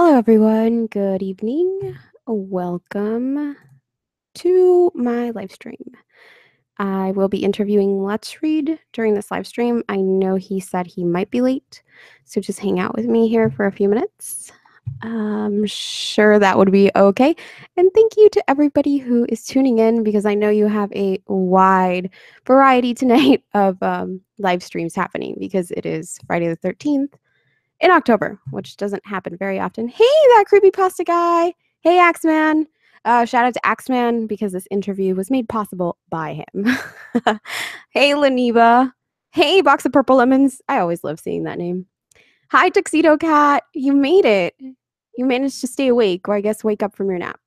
Hello, everyone. Good evening. Welcome to my live stream. I will be interviewing Let's Read during this live stream. I know he said he might be late, so just hang out with me here for a few minutes. I'm sure that would be okay. And thank you to everybody who is tuning in because I know you have a wide variety tonight of live streams happening because it is Friday the 13th. In October, which doesn't happen very often. Hey, that creepypasta guy. Hey, Axeman. Shout out to Axeman because this interview was made possible by him. Hey, Laniva. Hey, Box of Purple Lemons. I always love seeing that name. Hi, Tuxedo Cat. You made it. You managed to stay awake, or I guess wake up from your nap.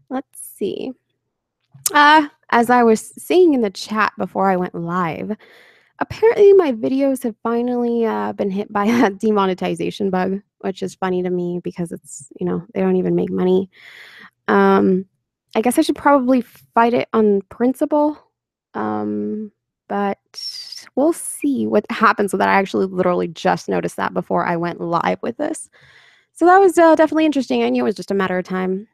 Let's see. As I was saying in the chat before I went live, apparently my videos have finally been hit by a demonetization bug, which is funny to me because it's, they don't even make money. I guess I should probably fight it on principle, but we'll see what happens with that. I actually literally just noticed that before I went live with this. So that was definitely interesting. I knew it was just a matter of time.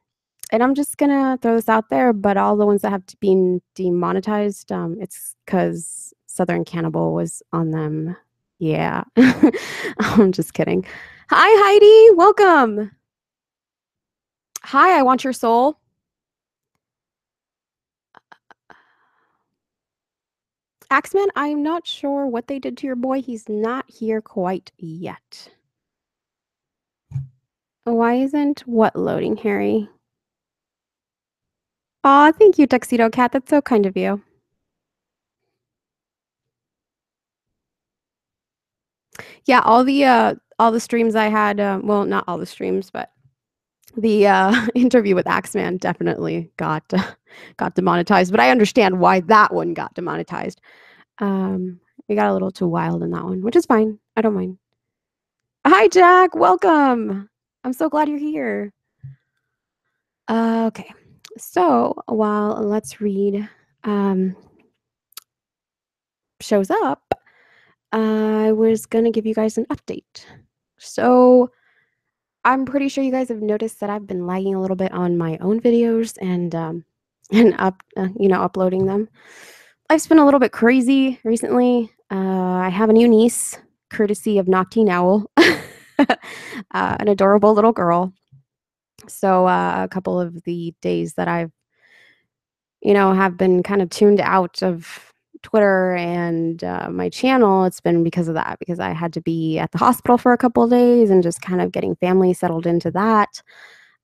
And I'm just going to throw this out there, but all the ones that have been demonetized, it's because Southern Cannibal was on them. Yeah. I'm just kidding. Hi, Heidi. Welcome. Hi, I want your soul. Axeman, I'm not sure what they did to your boy. He's not here quite yet. Why isn't what loading, Harry? Aw, thank you, Tuxedo Cat. That's so kind of you. Yeah, all the streams I had, well, not all the streams, but the interview with Axeman definitely got demonetized, but I understand why that one got demonetized. We got a little too wild in that one, which is fine. I don't mind. Hi, Jack. Welcome. I'm so glad you're here. Okay. So while Let's Read shows up, I was going to give you guys an update. So I'm pretty sure you guys have noticed that I've been lagging a little bit on my own videos and uploading them. Life's been a little bit crazy recently. I have a new niece, courtesy of Noctine Owl, an adorable little girl. So a couple of the days that I've, have been kind of tuned out of Twitter and my channel, it's been because of that, because I had to be at the hospital for a couple of days and just kind of getting family settled into that.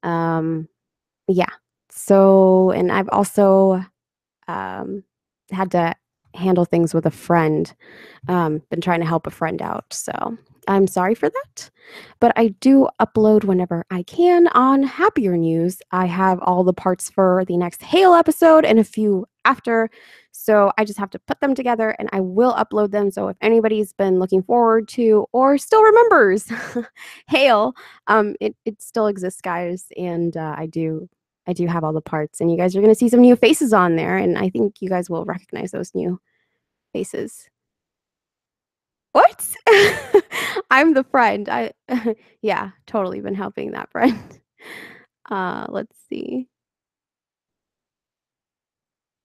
Yeah. So, and I've also had to handle things with a friend, been trying to help a friend out. So I'm sorry for that, but I do upload whenever I can. On happier news, I have all the parts for the next Hail episode and a few after. So I just have to put them together and I will upload them. So if anybody's been looking forward to or still remembers Hail, it still exists, guys. And I do have all the parts and you guys are going to see some new faces on there. And I think you guys will recognize those new faces. What? I'm the friend. Yeah, totally been helping that friend. Let's see.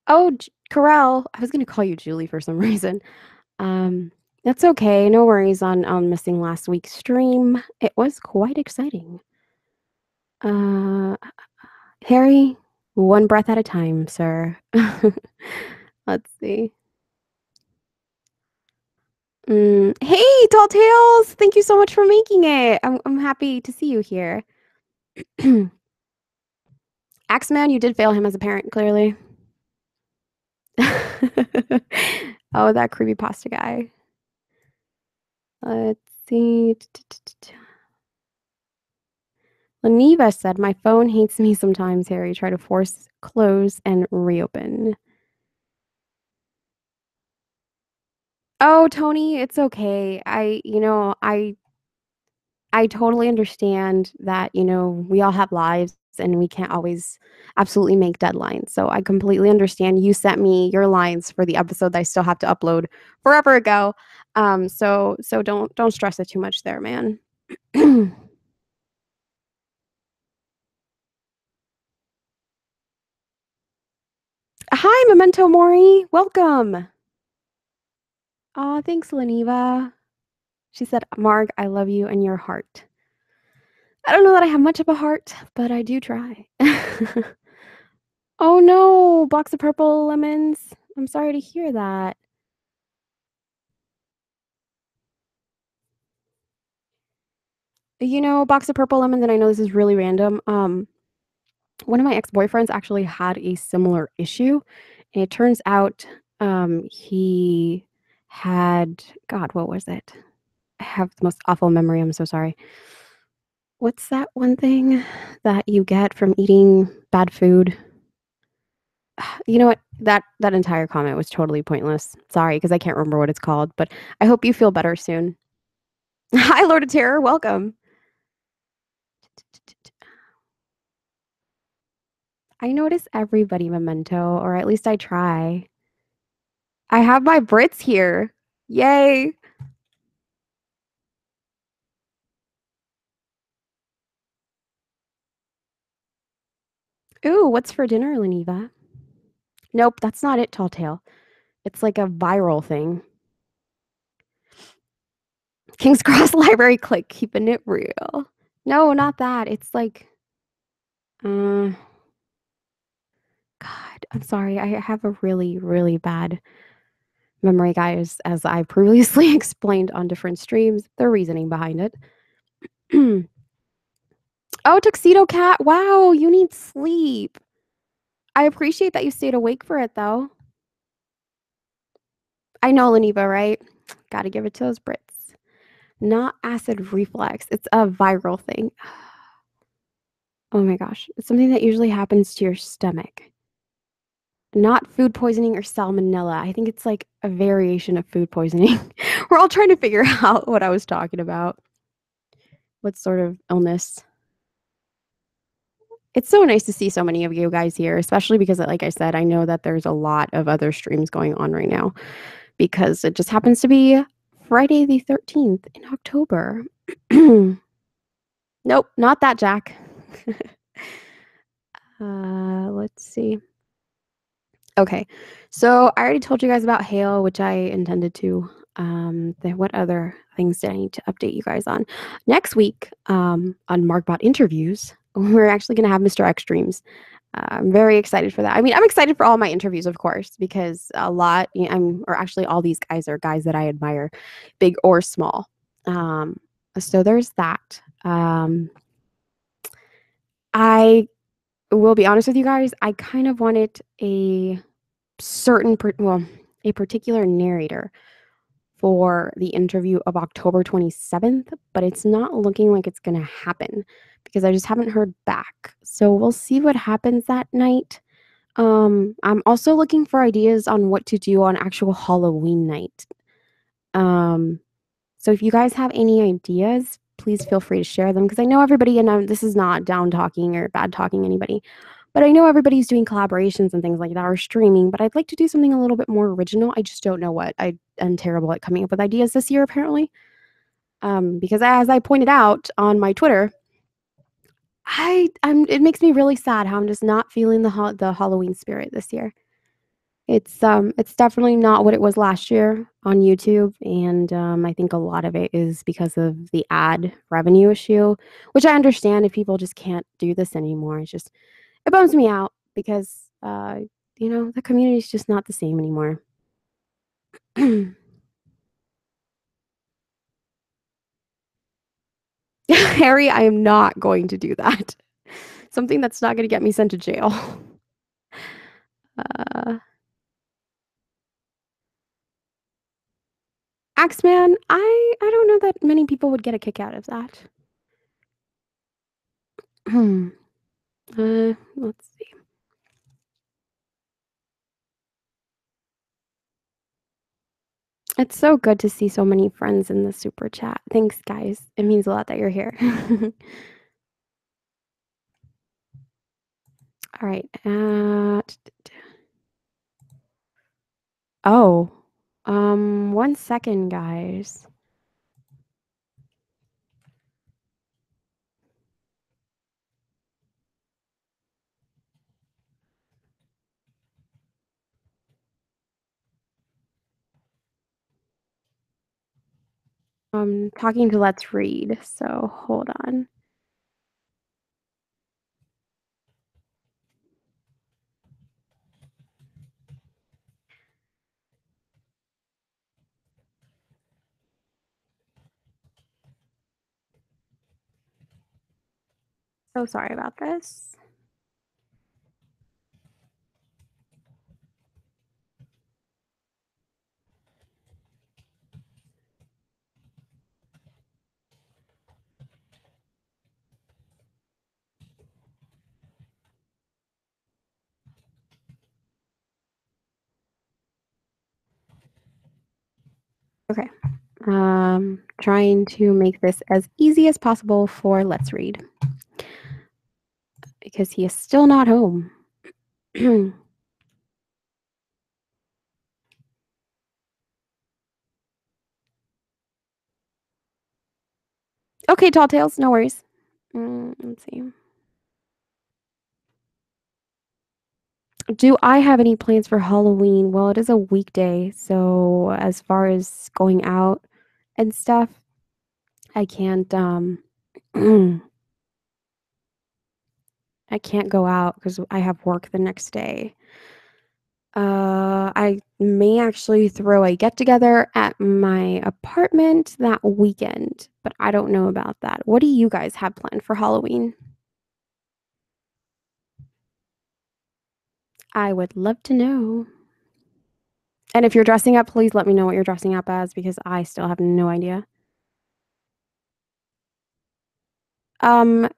Oh, Corel. I was gonna call you Julie for some reason. That's okay. No worries on missing last week's stream. It was quite exciting. Harry, one breath at a time, sir. Let's see. Hey, Tall Tales! Thank you so much for making it. I'm happy to see you here. Axeman, you did fail him as a parent, clearly. Oh, that creepypasta guy. Let's see. Laniva said, my phone hates me sometimes, Harry. Try to force close and reopen. Oh, Tony, it's okay. I totally understand that, we all have lives and we can't always absolutely make deadlines. So I completely understand. You sent me your lines for the episode that I still have to upload forever ago. So don't stress it too much there, man. Hi, Memento Mori. Welcome. Aw, thanks, Leniva. She said, Marg, I love you and your heart. I don't know that I have much of a heart, but I do try. Oh no, box of purple lemons. I'm sorry to hear that. You know, box of purple lemons, and I know this is really random. One of my ex-boyfriends actually had a similar issue. And it turns out he had, God, what was it? I have the most awful memory. I'm so sorry. What's that one thing that you get from eating bad food? You know what? That entire comment was totally pointless. Sorry, because I can't remember what it's called, but I hope you feel better soon. Hi, Lord of Terror. Welcome. I notice everybody, Memento, or at least I try. I have my Brits here. Yay. Ooh, what's for dinner, Leniva? Nope, that's not it, Tall Tale. It's like a viral thing. King's Cross Library Click, keeping it real. No, not that. It's like, God, I'm sorry. I have a really, really bad memory, guys, as I previously explained on different streams, the reasoning behind it. Oh, Tuxedo Cat. Wow, you need sleep. I appreciate that you stayed awake for it, though. I know, Leniva, right? Gotta give it to those Brits. Not acid reflux. It's a viral thing. Oh my gosh. It's something that usually happens to your stomach. Not food poisoning or salmonella. I think it's like a variation of food poisoning. We're all trying to figure out what I was talking about. What sort of illness? It's so nice to see so many of you guys here, especially because, like I said, I know that there's a lot of other streams going on right now because it just happens to be Friday the 13th in October. Nope, not that, Jack. Let's see. Okay, so I already told you guys about hail, which I intended to. What other things did I need to update you guys on? Next week, on Margbot interviews, we're actually going to have Mr. Extremes. I'm very excited for that. I mean, I'm excited for all my interviews, of course, because a lot, or actually all these guys are guys that I admire, big or small. So there's that. I will be honest with you guys. I kind of wanted a a particular narrator for the interview of October 27th, but it's not looking like it's going to happen because I just haven't heard back. So we'll see what happens that night. I'm also looking for ideas on what to do on actual Halloween night. So if you guys have any ideas, please feel free to share them because I know everybody, and this is not down talking or bad talking anybody, but I know everybody's doing collaborations and things like that or streaming, but I'd like to do something a little bit more original. I just don't know what. I am terrible at coming up with ideas this year, apparently. Because as I pointed out on my Twitter, it makes me really sad how I'm just not feeling the Halloween spirit this year. It's definitely not what it was last year on YouTube, and I think a lot of it is because of the ad revenue issue, which I understand if people just can't do this anymore. It bums me out because the community is just not the same anymore. Harry, I am not going to do that. Something that's not going to get me sent to jail. Uh, Axeman, I don't know that many people would get a kick out of that. Let's see. It's so good to see so many friends in the super chat. Thanks, guys. It means a lot that you're here. All right. Oh, 1 second, guys. I'm talking to Let's Read, so hold on. So sorry about this. Okay. Trying to make this as easy as possible for Let's Read because he is still not home. Okay, Tall Tales, no worries. Let's see. Do I have any plans for Halloween? Well, it is a weekday, so as far as going out and stuff, I can't I can't go out because I have work the next day. I may actually throw a get together at my apartment that weekend, but I don't know about that. What do you guys have planned for Halloween? I would love to know. And if you're dressing up, please let me know what you're dressing up as because I still have no idea.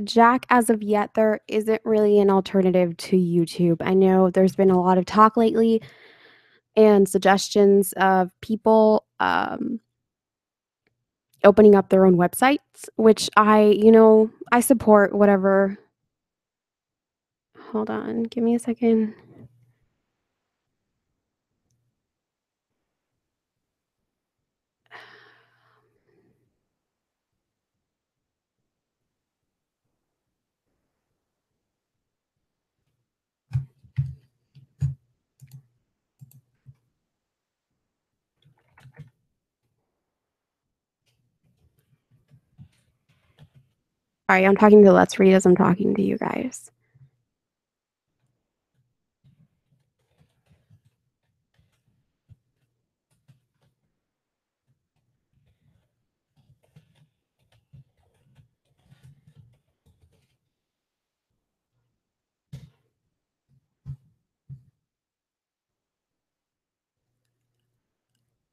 Jack, as of yet, there isn't really an alternative to YouTube. I know there's been a lot of talk lately and suggestions of people opening up their own websites, which I support whatever. Hold on, give me a second. Sorry, I'm talking to Let's Read as I'm talking to you guys.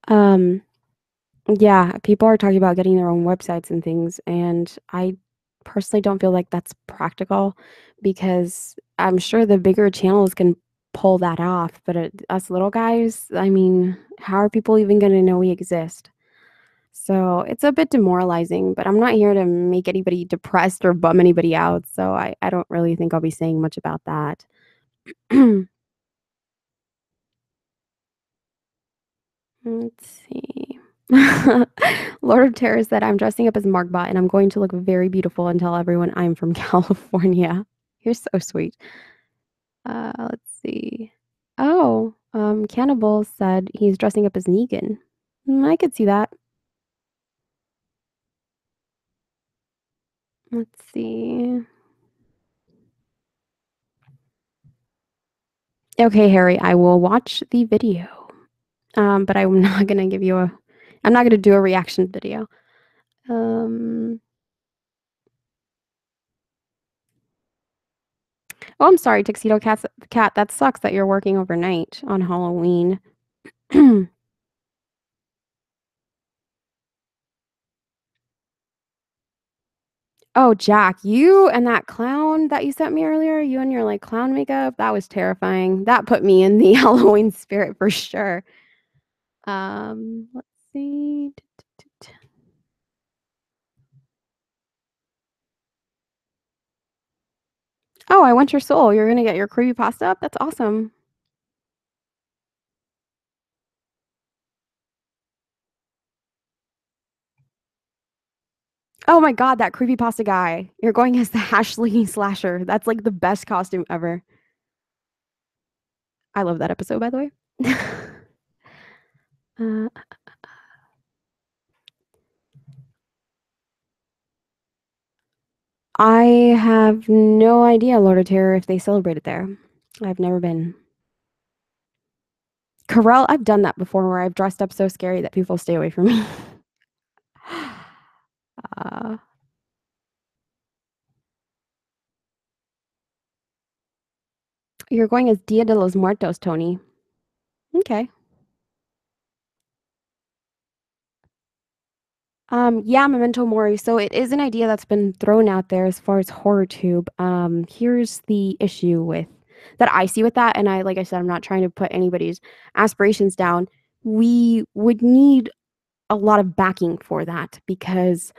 Um, yeah, people are talking about getting their own websites and things, and I personally don't feel like that's practical because I'm sure the bigger channels can pull that off, but us little guys, I mean, how are people even going to know we exist? So it's a bit demoralizing, but I'm not here to make anybody depressed or bum anybody out. So I don't really think I'll be saying much about that. Let's see. Lord of Terror said, I'm dressing up as Margbot and I'm going to look very beautiful and tell everyone I'm from California. You're so sweet. Let's see. Oh, Cannibal said he's dressing up as Negan. I could see that. Let's see. Okay, Harry, I will watch the video. But I'm not gonna give you a I'm not gonna do a reaction video. Um, oh, I'm sorry, Tuxedo Cat. That sucks that you're working overnight on Halloween. Oh, Jack, you and that clown that you sent me earlier, you and your like clown makeup, that was terrifying. That put me in the Halloween spirit for sure. Let's see. Oh, I want your soul. You're gonna get your creepy pasta up? That's awesome. Oh my god, that creepy pasta guy. You're going as the Ashley slasher. That's like the best costume ever. I love that episode, by the way. uh, I have no idea, Lord of Terror, if they celebrate it there. I've never been. Corel, I've done that before where I've dressed up so scary that people stay away from me. uh, you're going as Dia de los Muertos, Tony. Okay. Yeah, Memento Mori. So it is an idea that's been thrown out there as far as HorrorTube. Here's the issue with that I see with that, and like I said, I'm not trying to put anybody's aspirations down. We would need a lot of backing for that because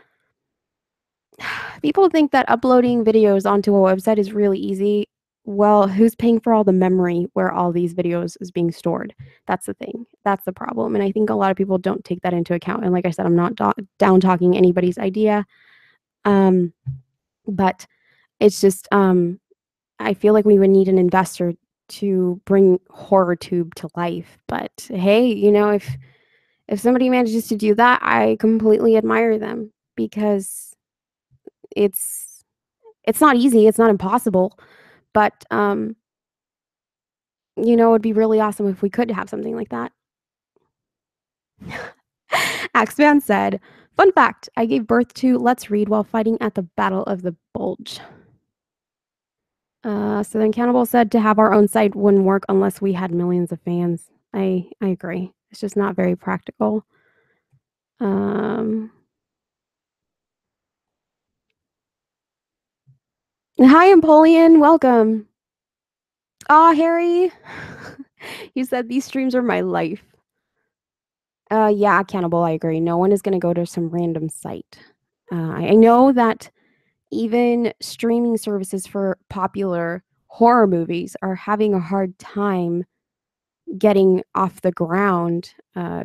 people think that uploading videos onto a website is really easy. Well, who's paying for all the memory where all these videos is being stored? That's the thing. That's the problem. And I think a lot of people don't take that into account. And like I said, I'm not down talking anybody's idea. But it's just I feel like we would need an investor to bring HorrorTube to life. But hey, if somebody manages to do that, I completely admire them because it's it's not easy, it's not impossible, but it'd be really awesome if we could have something like that. Axeman said, "Fun fact: I gave birth to Let's Read while fighting at the Battle of the Bulge." Southern Cannibal said to have our own site wouldn't work unless we had millions of fans. I agree. It's just not very practical. Hi, Empoleon. Welcome. Aw, Harry. You said these streams are my life. Yeah, Cannibal, I agree. No one is going to go to some random site. I know that even streaming services for popular horror movies are having a hard time getting off the ground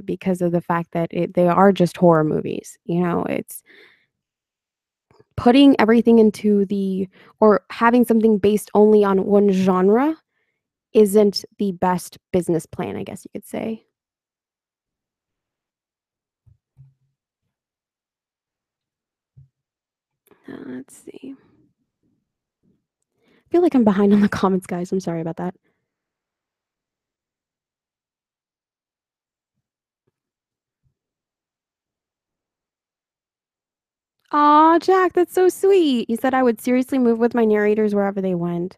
because of the fact that they are just horror movies. It's putting everything or having something based only on one genre isn't the best business plan, I guess you could say. Let's see. I feel like I'm behind on the comments, guys. I'm sorry about that. Aw, Jack, that's so sweet. You said I would seriously move with my narrators wherever they went.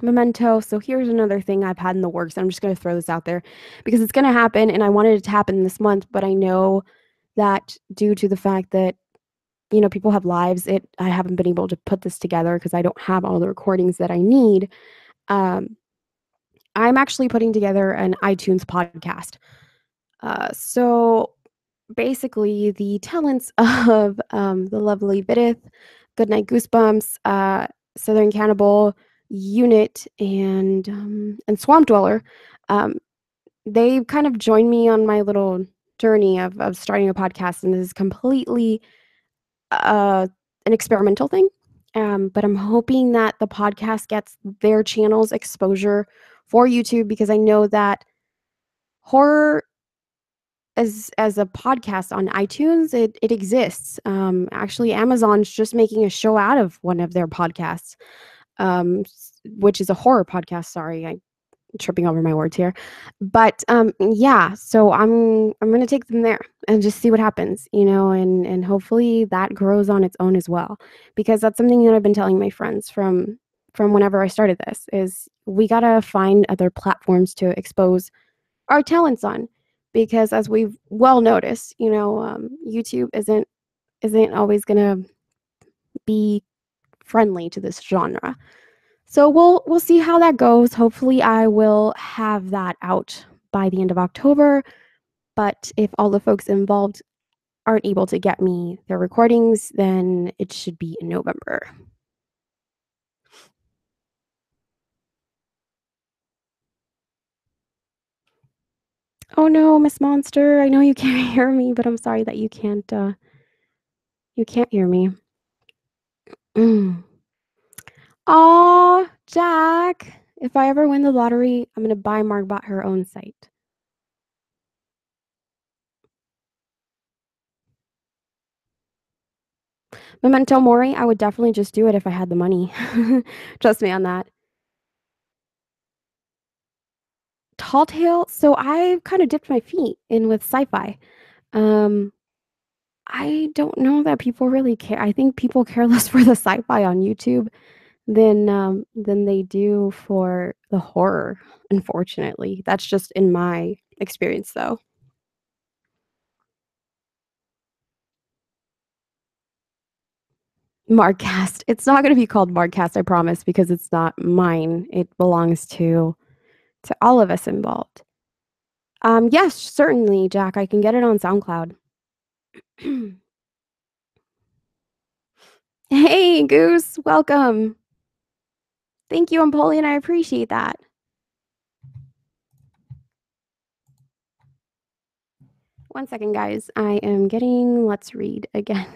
Memento. So here's another thing I've had in the works. I'm just going to throw this out there because it's going to happen and I wanted it to happen this month, but I know that due to the fact that people have lives, I haven't been able to put this together because I don't have all the recordings that I need. I'm actually putting together an iTunes podcast. So basically the talents of the lovely Vidith, Goodnight Goosebumps, Southern Cannibal, Unit, and Swamp Dweller. They kind of joined me on my little journey of starting a podcast, and this is completely an experimental thing. But I'm hoping that the podcast gets their channels exposure for YouTube because I know that horror as a podcast on iTunes, it exists. Actually, Amazon's just making a show out of one of their podcasts, which is a horror podcast. Sorry, I'm tripping over my words here, but yeah. So I'm gonna take them there and just see what happens, and hopefully that grows on its own as well, because that's something that I've been telling my friends from whenever I started this is we gotta find other platforms to expose our talents on because as we've well noticed YouTube isn't always gonna be friendly to this genre, so we'll see how that goes. Hopefully I will have that out by the end of October, but if all the folks involved aren't able to get me their recordings, then it should be in November. Oh no, Miss Monster, I know you can't hear me, but I'm sorry that you can't hear me. Aw, Jack. If I ever win the lottery, I'm gonna buy Margbot her own site. Memento Mori, I would definitely just do it if I had the money. Trust me on that. Tall Tale, so I've kind of dipped my feet in with sci-fi. Um, I don't know that people really care. I think people care less for the sci-fi on YouTube than they do for the horror, unfortunately. That's just in my experience, though. Margcast. It's not going to be called Margcast, I promise, because it's not mine. It belongs to all of us involved. Yes, certainly, Jack. I can get it on SoundCloud. Hey, Goose, welcome. Thank you, Empoleon. I appreciate that. One second, guys. I am getting Let's Read again.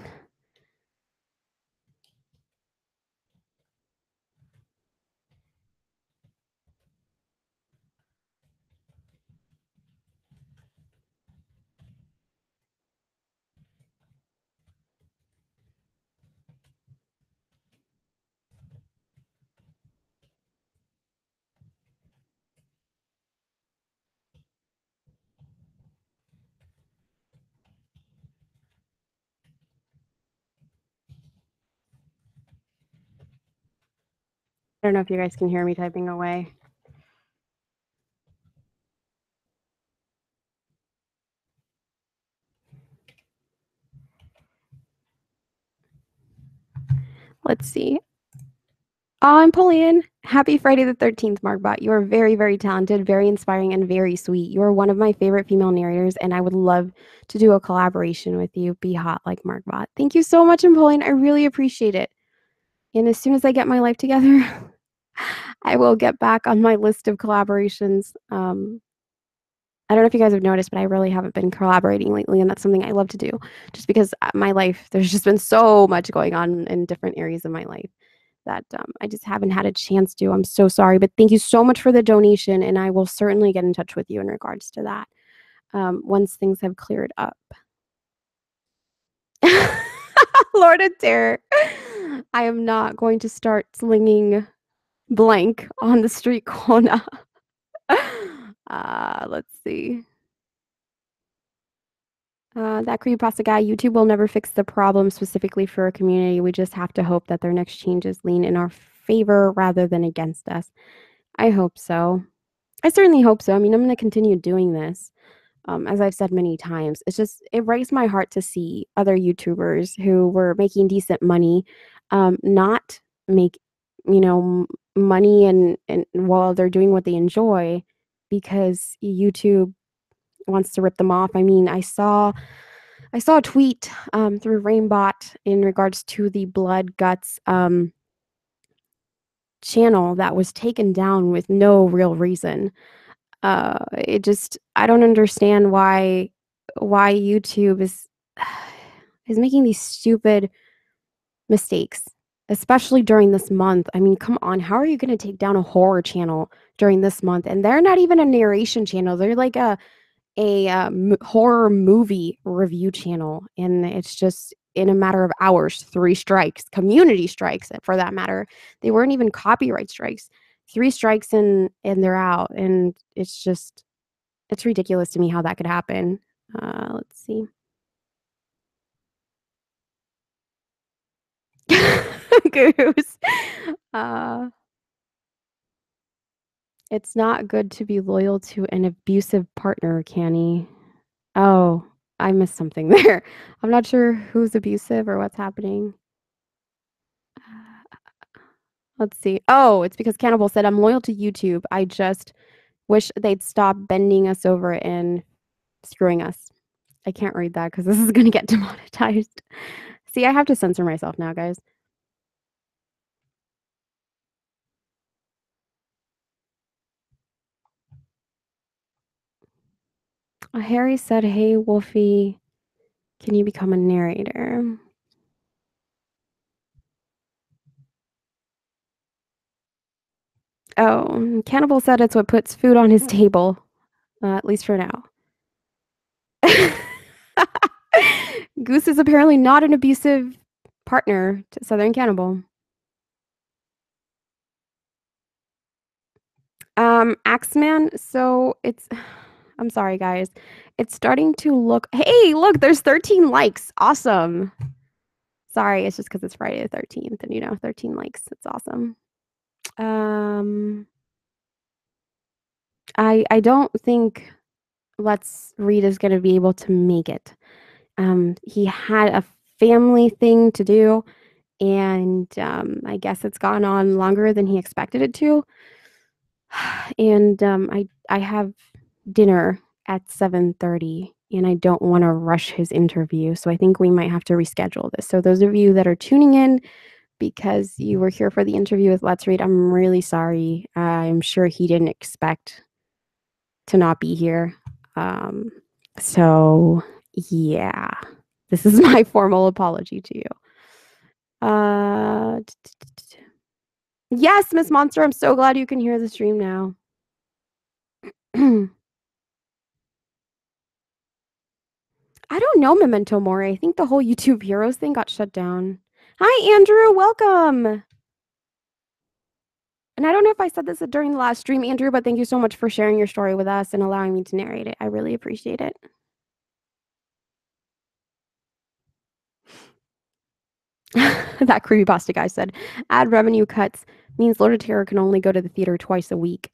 I don't know if you guys can hear me typing away. Let's see. I'm Empoleon. Happy Friday the 13th, Margbot. You are very, very talented, very inspiring, and very sweet. You are one of my favorite female narrators, and I would love to do a collaboration with you. Be hot like Margbot. Thank you so much, Empoleon. I really appreciate it. And as soon as I get my life together, I will get back on my list of collaborations. I don't know if you guys have noticed, but I really haven't been collaborating lately, and that's something I love to do. Just because my life, there's just been so much going on in different areas of my life that I just haven't had a chance to. I'm so sorry, but thank you so much for the donation, and I will certainly get in touch with you in regards to that once things have cleared up. Lord of Terror. I am not going to start slinging blank on the street corner. Let's see. That creepypasta guy, YouTube will never fix the problem specifically for a community. We just have to hope that their next changes lean in our favor rather than against us. I hope so. I certainly hope so. I mean, I'm going to continue doing this. As I've said many times, it breaks my heart to see other YouTubers who were making decent money, not make, money and while they're doing what they enjoy because YouTube wants to rip them off. I mean, I saw a tweet through Rainbot in regards to the Blood Guts channel that was taken down with no real reason. I don't understand why YouTube is making these stupid mistakes, especially during this month. I mean, come on, how are you going to take down a horror channel during this month? And they're not even a narration channel. They're like a horror movie review channel, and it's just in a matter of hours, 3 strikes, community strikes for that matter. They weren't even copyright strikes. 3 strikes and they're out, and it's ridiculous to me how that could happen. Let's see. Goose. It's not good to be loyal to an abusive partner, Canny. Oh, I missed something there. I'm not sure who's abusive or what's happening. Let's see. Oh, it's because Cannibal said, I'm loyal to YouTube. I just wish they'd stop bending us over and screwing us. I can't read that because this is going to get demonetized. See, I have to censor myself now, guys. Harry said, hey, Wolfie, can you become a narrator? Oh, Cannibal said it's what puts food on his table, at least for now. Goose is apparently not an abusive partner to Southern Cannibal. Axeman, so it's I'm sorry guys. It's starting to look Hey, look, there's 13 likes. Awesome. Sorry, it's just because it's Friday the 13th and 13 likes. It's awesome. I don't think Let's Read is gonna be able to make it. He had a family thing to do, and I guess it's gone on longer than he expected it to. And I have dinner at 7:30, and I don't want to rush his interview, so I think we might have to reschedule this. So those of you that are tuning in because you were here for the interview with Let's Read, I'm really sorry. I'm sure he didn't expect to not be here. So yeah, this is my formal apology to you. Yes, Miss Monster, I'm so glad you can hear the stream now. I don't know Memento Mori. I think the whole YouTube Heroes thing got shut down. Hi, Andrew. Welcome. And I don't know if I said this during the last stream, Andrew, but thank you so much for sharing your story with us and allowing me to narrate it. I really appreciate it. That creepypasta guy said, ad revenue cuts means Lord of Terror can only go to the theater twice a week.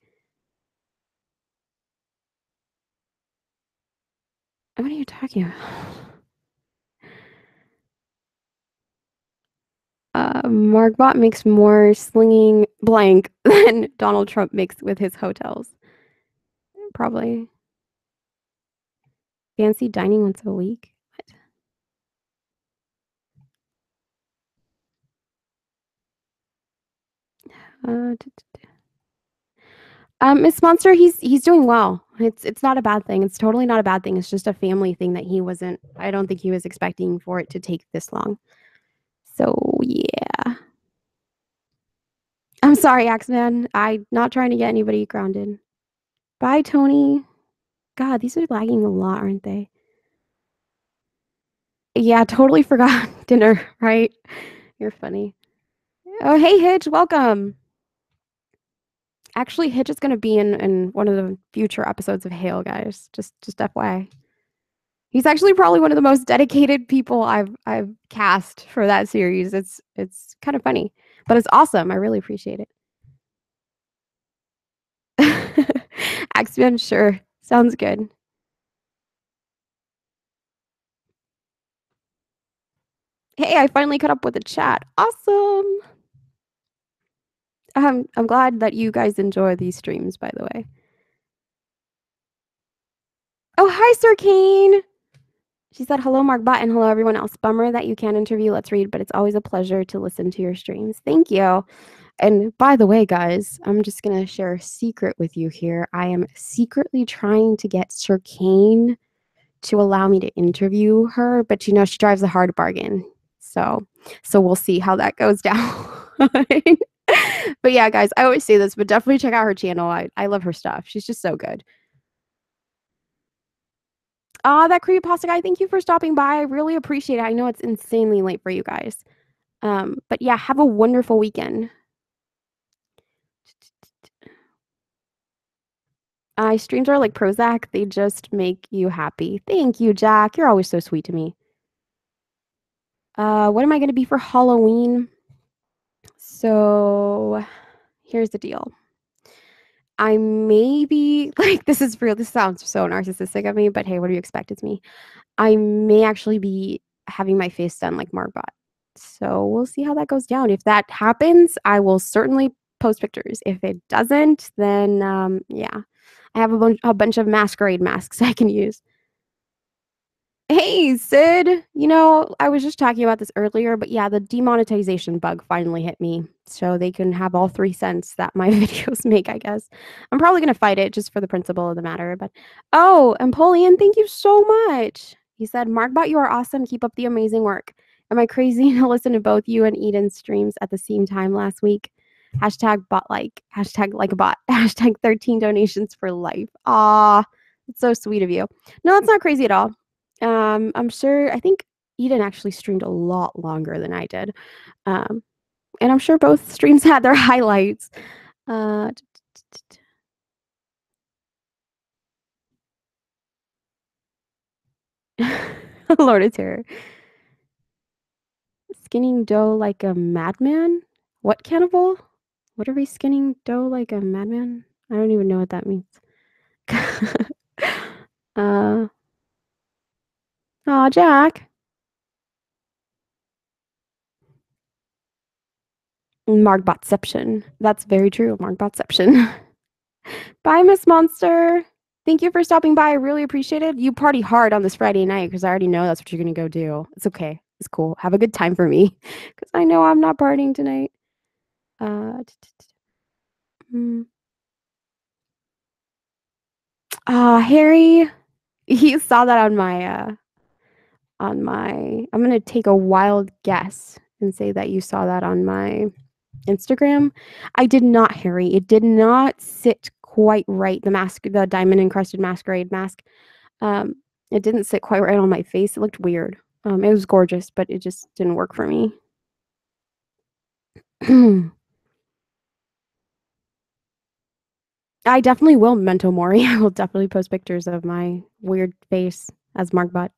What are you talking about? Margbot makes more slinging blank than Donald Trump makes with his hotels. Probably. Fancy dining once a week? What? Miss Monster, he's doing well. It's not a bad thing. It's totally not a bad thing. It's just a family thing that I don't think he was expecting for it to take this long. So yeah. I'm sorry, Axeman. I'm not trying to get anybody grounded. Bye, Tony. God, these are lagging a lot, aren't they? Yeah, totally forgot dinner, right? You're funny. Oh, hey, Hitch, welcome. Actually, Hitch is going to be in one of the future episodes of Hail, guys. Just FYI. He's actually probably one of the most dedicated people I've cast for that series. It's kind of funny, but it's awesome. I really appreciate it. Axeman, sure. Sounds good. Hey, I finally caught up with the chat. Awesome. I'm glad that you guys enjoy these streams, by the way. Oh, hi, Sir Kane. She said, hello, Margbot, and hello, everyone else. Bummer that you can't interview Let's Read, but it's always a pleasure to listen to your streams. Thank you. And by the way, guys, I'm just going to share a secret with you here. I am secretly trying to get Sir Kane to allow me to interview her, but she drives a hard bargain. So we'll see how that goes down. But yeah, guys, I always say this, but definitely check out her channel. I love her stuff. She's just so good. That creepypasta guy, thank you for stopping by. I really appreciate it. I know it's insanely late for you guys. But yeah, have a wonderful weekend. Streams are like Prozac. They just make you happy. Thank you, Jack. You're always so sweet to me. What am I going to be for Halloween? So here's the deal. I may be like, this is real. This sounds so narcissistic of me, but hey, what do you expect? It's me. I may actually be having my face done like Margbot. So we'll see how that goes down. If that happens, I will certainly post pictures. If it doesn't, then yeah, I have a bunch of masquerade masks I can use. Hey, Sid. I was just talking about this earlier, but yeah, the demonetization bug finally hit me. So they can have all 3 cents that my videos make, I guess. I'm probably going to fight it just for the principle of the matter. But oh, Empoleon, thank you so much. He said, Margbot, you are awesome. Keep up the amazing work. Am I crazy to listen to both you and Eden's streams at the same time last week? Hashtag bot like. Hashtag like a bot. Hashtag 13 donations for life. Aw, it's so sweet of you. No, that's not crazy at all. I'm sure, I think Eden actually streamed a lot longer than I did. And I'm sure both streams had their highlights. Lord of Terror. Skinning dough like a madman? What cannibal? What are we skinning dough like a madman? I don't even know what that means. uh, Jack. Margbotception. That's very true. Margbotception. Bye, Miss Monster. Thank you for stopping by. I really appreciate it. You party hard on this Friday night because I already know that's what you're going to go do. It's okay. It's cool. Have a good time for me because I know I'm not partying tonight. Harry, he saw that on my I'm going to take a wild guess and say that you saw that on my Instagram. I did not, Harry. It did not sit quite right. The mask, the diamond encrusted masquerade mask. It didn't sit quite right on my face. It looked weird. It was gorgeous, but it just didn't work for me. I definitely will memento mori. I will definitely post pictures of my weird face as Margbot.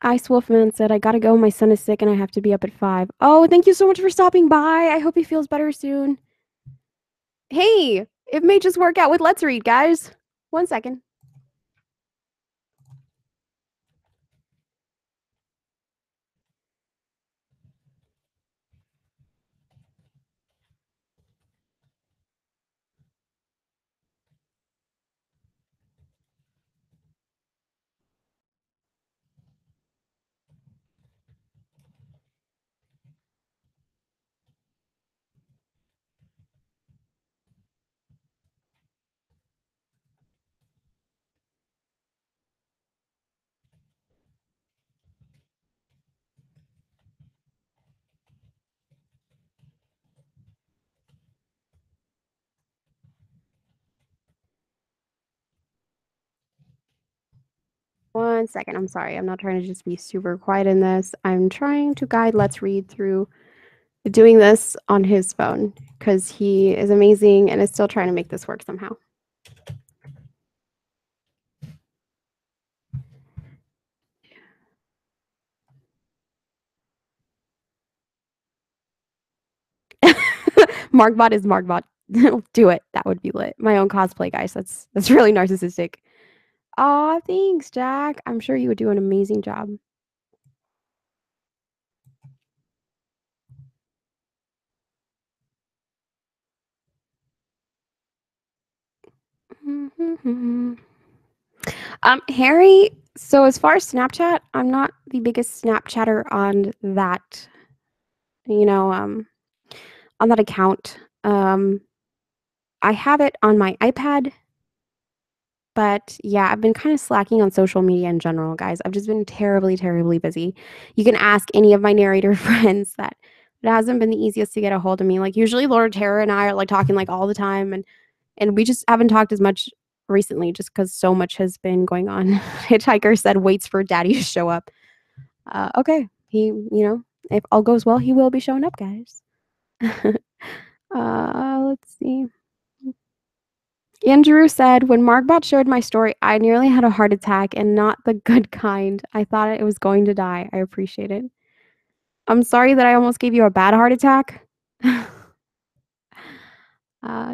Ice Wolfman said, I gotta go. My son is sick and I have to be up at 5. Oh, thank you so much for stopping by. I hope he feels better soon. Hey, it may just work out with Let's Read, guys. 1 second. One second. I'm sorry. I'm not trying to just be super quiet in this. I'm trying to guide Let's Read through doing this on his phone because he is amazing and is still trying to make this work somehow. Margbot is Margbot. Do it. That would be lit. My own cosplay, guys. That's really narcissistic. Aw, thanks, Jack. I'm sure you would do an amazing job. Harry, so as far as Snapchat, I'm not the biggest Snapchatter on that, on that account. I have it on my iPad, but yeah, I've been kind of slacking on social media in general, guys. I've just been terribly, terribly busy. You can ask any of my narrator friends that it hasn't been the easiest to get a hold of me. Like usually Lord Terror and I are like talking like all the time and we just haven't talked as much recently just because so much has been going on. Hitchhiker said waits for daddy to show up. Okay. If all goes well, he will be showing up, guys. Let's see. Andrew said, when Margbot shared my story, I nearly had a heart attack and not the good kind. I thought it was going to die. I appreciate it. I'm sorry that I almost gave you a bad heart attack.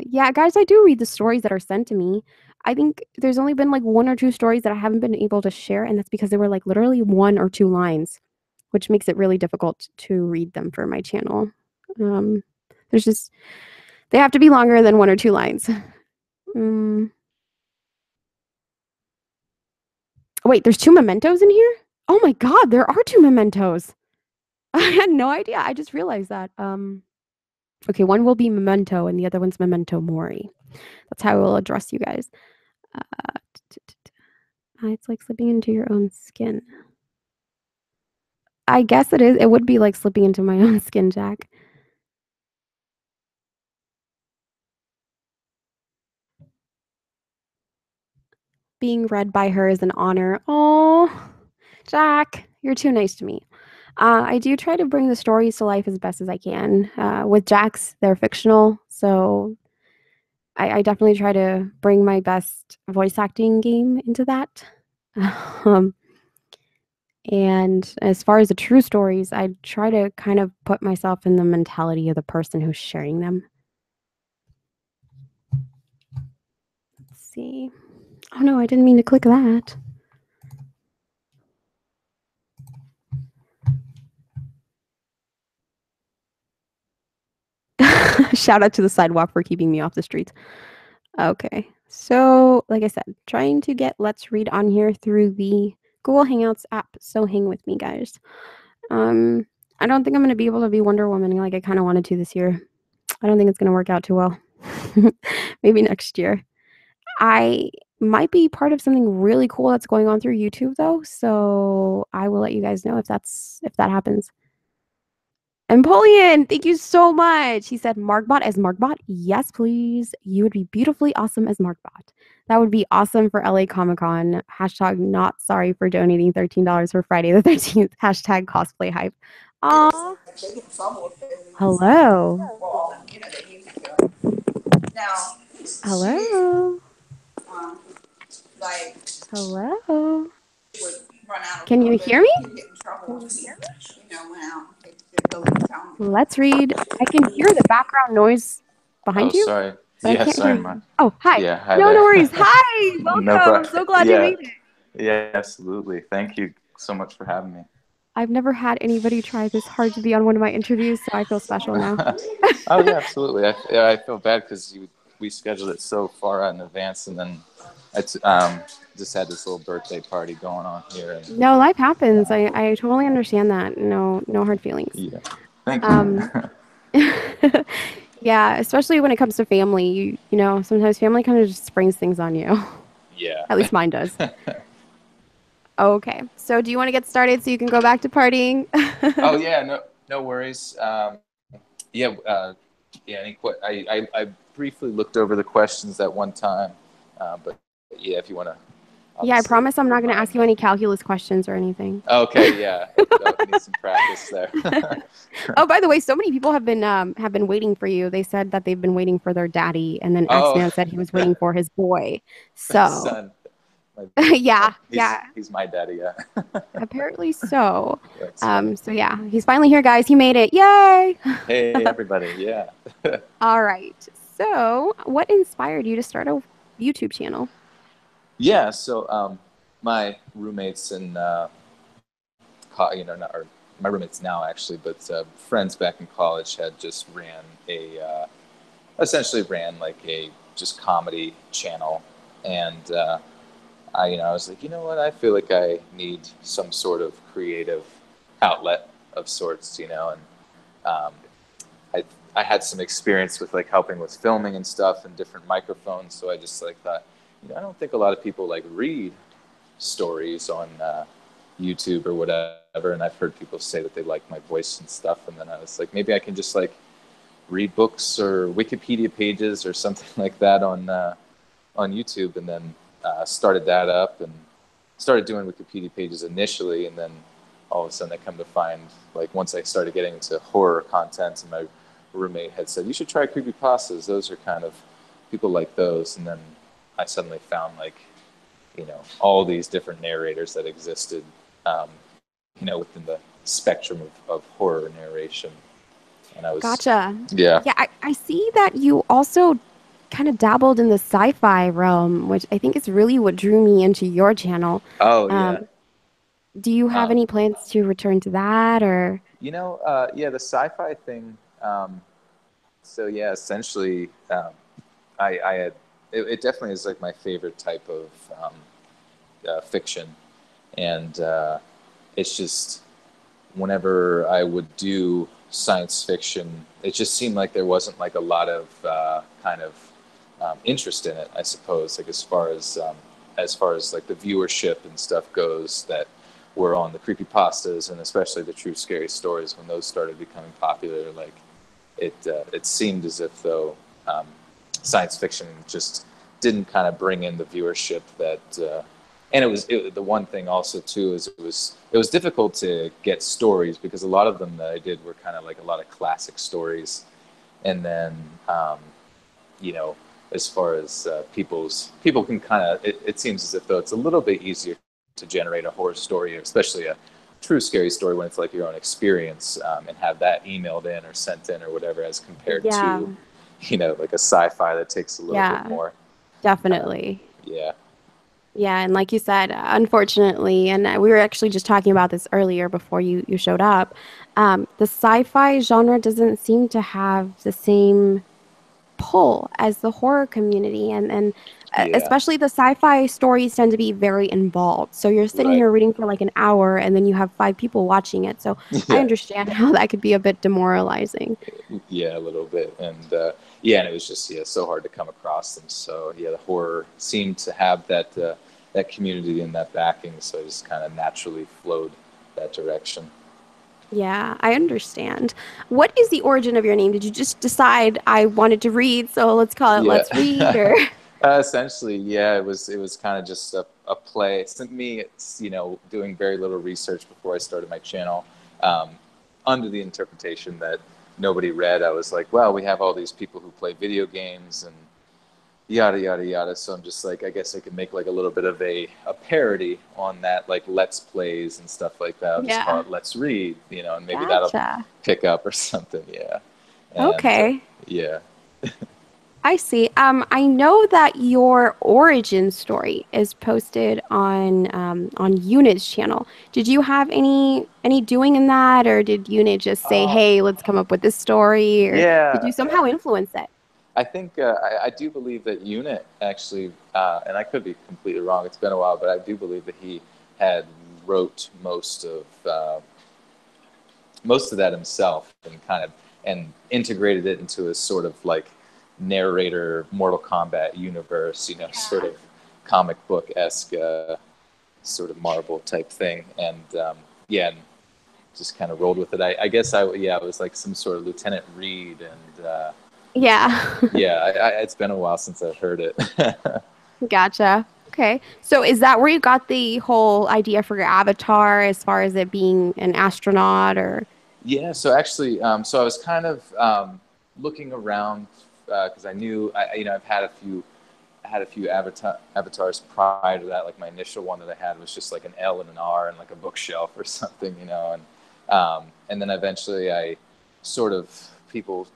Yeah, guys, I do read the stories that are sent to me. I think there's only been like 1 or 2 stories that I haven't been able to share, and that's because they were like literally 1 or 2 lines, which makes it really difficult to read them for my channel. There's just they have to be longer than 1 or 2 lines. Wait, there's 2 mementos in here? Oh my god, there are 2 mementos. I had no idea. I just realized that. Okay, one will be memento and the other one's memento mori. That's how I will address you guys. It's like slipping into your own skin. I guess it is. It would be like slipping into my own skin, Jack. being read by her is an honor. Oh, Jack, you're too nice to me. I do try to bring the stories to life as best as I can. With Jack's, they're fictional, so I definitely try to bring my best voice acting game into that. Um, and as far as the true stories, I try to kind of put myself in the mentality of the person who's sharing them. Let's see. Oh no, I didn't mean to click that. Shout out to the sidewalk for keeping me off the streets. Okay, so like I said, trying to get Let's Read on here through the Google Hangouts app, so hang with me, guys. I don't think I'm going to be able to be Wonder Woman like I kind of wanted to this year. I don't think it's going to work out too well. Maybe next year. I might be part of something really cool that's going on through YouTube though, so I will let you guys know if that happens. Empoleon, thank you so much. He said Margbot as Margbot. Yes, please. You would be beautifully awesome as Margbot. That would be awesome for LA Comic Con. Hashtag not sorry for donating $13 for Friday the 13th. Hashtag cosplay hype. Aw. Hello. Hello. Hello. Can you hear me? Let's read. I can hear the background noise behind you. Sorry. But I can't hear you. Oh, hi. Yeah, hi no, there. no worries. Hi. Welcome. No problem. I'm so glad you made it. Yeah, absolutely. Thank you so much for having me. I've never had anybody try this hard to be on one of my interviews, so I feel special now. Oh, yeah, absolutely. I feel bad because we scheduled it so far out in advance, and then I just had this little birthday party going on here. And, no, life happens. I totally understand that. No hard feelings. Yeah. Thank you. Yeah, especially when it comes to family. You know, sometimes family kind of just springs things on you. Yeah. At least mine does. Okay, so do you want to get started so you can go back to partying? Oh yeah, no worries. Yeah, I briefly looked over the questions at one time, but yeah, if you want to. Yeah, I promise I'm not going to ask you any calculus questions or anything. Okay, yeah, I need some practice there. Oh, by the way, so many people have been waiting for you. They said that they've been waiting for their daddy, and then X-Man said he was waiting for his boy. So, son. yeah. He's my daddy, yeah. Apparently so. So yeah, he's finally here, guys. He made it. Yay! Hey, everybody, yeah. All right. So, what inspired you to start a YouTube channel? Yeah, so my roommates and my roommates now actually, but friends back in college had just essentially ran like a just comedy channel, and I was like, you know what, I feel like I need some sort of creative outlet of sorts, and I had some experience with like helping with filming and stuff and different microphones, so I just like thought, I don't think a lot of people like read stories on YouTube or whatever, and I've heard people say that they like my voice and stuff, and then I was like, maybe I can just like read books or Wikipedia pages or something like that on YouTube, and then started that up and started doing Wikipedia pages initially, and then all of a sudden I come to find, like, once I started getting into horror content, and my roommate had said, you should try creepypastas, those are kind of, people like those, and then I suddenly found like, all these different narrators that existed, within the spectrum of horror narration. And I was Gotcha. Yeah. Yeah, I see that you also kind of dabbled in the sci-fi realm, which I think is really what drew me into your channel. Oh, yeah. Do you have any plans to return to that, or? Yeah, the sci-fi thing. So yeah, essentially, I had it definitely is like my favorite type of fiction, and it's just whenever I would do science fiction, it just seemed like there wasn't like a lot of kind of interest in it, I suppose, like as far as like the viewership and stuff goes that were on the creepypastas, and especially the true scary stories, when those started becoming popular, like it seemed as if though science fiction just didn't kind of bring in the viewership that. And the one thing also too is it was difficult to get stories because a lot of them that I did were kind of like a lot of classic stories, and then you know, as far as people can kind of it seems as if though it's a little bit easier to generate a horror story, especially a true scary story when it's like your own experience, and have that emailed in or sent in or whatever, as compared Yeah. to like a sci-fi that takes a little bit Yeah. more. Definitely. Yeah, Yeah, and like you said, unfortunately, and we were actually just talking about this earlier before you showed up, the sci-fi genre doesn't seem to have the same pull as the horror community, and yeah, especially the sci-fi stories tend to be very involved. So you're sitting right. here reading for like an hour, and then you have five people watching it. So I Yeah, understand how that could be a bit demoralizing. yeah, a little bit, and yeah, and it was just so hard to come across them. So yeah, the horror seemed to have that community and that backing, so I just kind of naturally flowed that direction. Yeah, I understand. What is the origin of your name? Did you just decide I wanted to read, so let's call it Yeah, Let's Read, or essentially, yeah, it was kind of just a play. It's me, it's doing very little research before I started my channel, um, under the interpretation that nobody read. I was like, well, we have all these people who play video games and yada yada yada. So I'm just like, I guess I could make like a little bit of a parody on that, like Let's Plays and stuff like that. I'll just call yeah, it Let's Read, and maybe that'll gotcha. pick up or something. Yeah, and Okay. yeah. I see. I know that your origin story is posted on Unit's channel. Did you have any doing in that, or did Unit just say, Uh, "Hey, let's come up with this story," or did yeah, you somehow influence it? I think I do believe that Unit actually, and I could be completely wrong. It's been a while, but I do believe that he had wrote most of that himself and kind of and integrated it into a sort of like narrator Mortal Kombat universe, sort Yeah. of comic book esque, sort of Marvel type thing, and yeah, and just kind of rolled with it. I guess it was like some sort of Lieutenant Reed, and Yeah. yeah, it's been a while since I've heard it. Gotcha. Okay. So is that where you got the whole idea for your avatar as far as it being an astronaut or Yeah, so actually, so I was kind of looking around because I knew I've had a few avatars prior to that. Like my initial one that I had was just like an L and an R and like a bookshelf or something, and then eventually I sort of people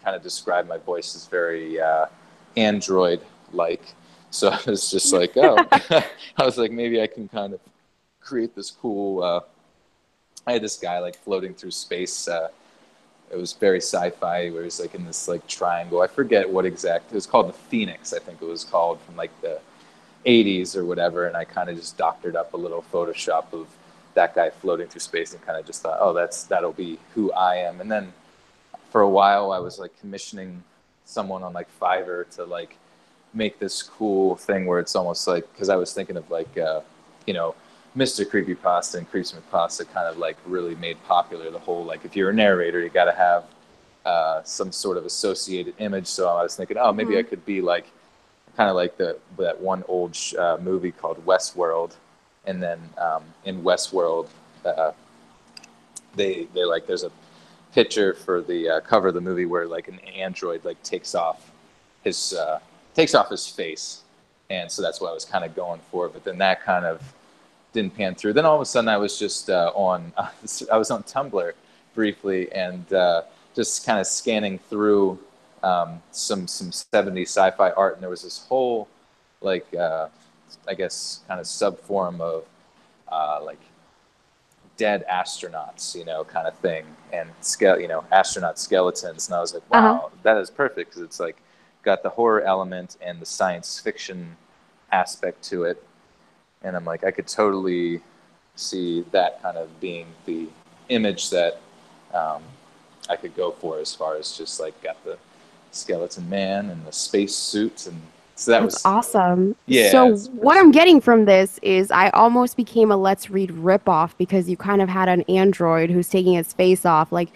kind of described my voice as very android like. So I was just like, oh, I was like, maybe I can kind of create this cool. I had this guy like floating through space. It was very sci-fi, where he's like in this like triangle. I forget what exact. It was called the Phoenix, I think it was called, from like the '80s or whatever. And I kind of just doctored up a little Photoshop of that guy floating through space, and kind of just thought, oh, that'll be who I am. And then for a while, I was like commissioning someone on like Fiverr to like make this cool thing where it's almost like, because I was thinking of like you know Mr. Creepypasta and Creeps McPasta kind of like really made popular the whole, like, if you're a narrator you got to have some sort of associated image. So I was thinking, oh, maybe I Mhm. could be like kind of like that one old movie called Westworld, and then in Westworld, uh, they like, there's a picture for the cover of the movie where like an android like his takes off his face, and so that's what I was kind of going for. But then that kind of didn't pan through. Then all of a sudden I was just I was on Tumblr briefly, and just kind of scanning through some 70s sci-fi art, and there was this whole like I guess kind of sub form of like dead astronauts, kind of thing, and astronaut skeletons. And I was like, Uh-huh. wow, that is perfect, because it's like got the horror element and the science fiction aspect to it. And I'm like, I could totally see that kind of being the image that um, I could go for, as far as just like got the skeleton man and the space suit, and So that That's was, awesome. So yeah, it's pretty what I'm sweet. getting from this is I almost became a Let's Read ripoff because you kind of had an android who's taking its face off, like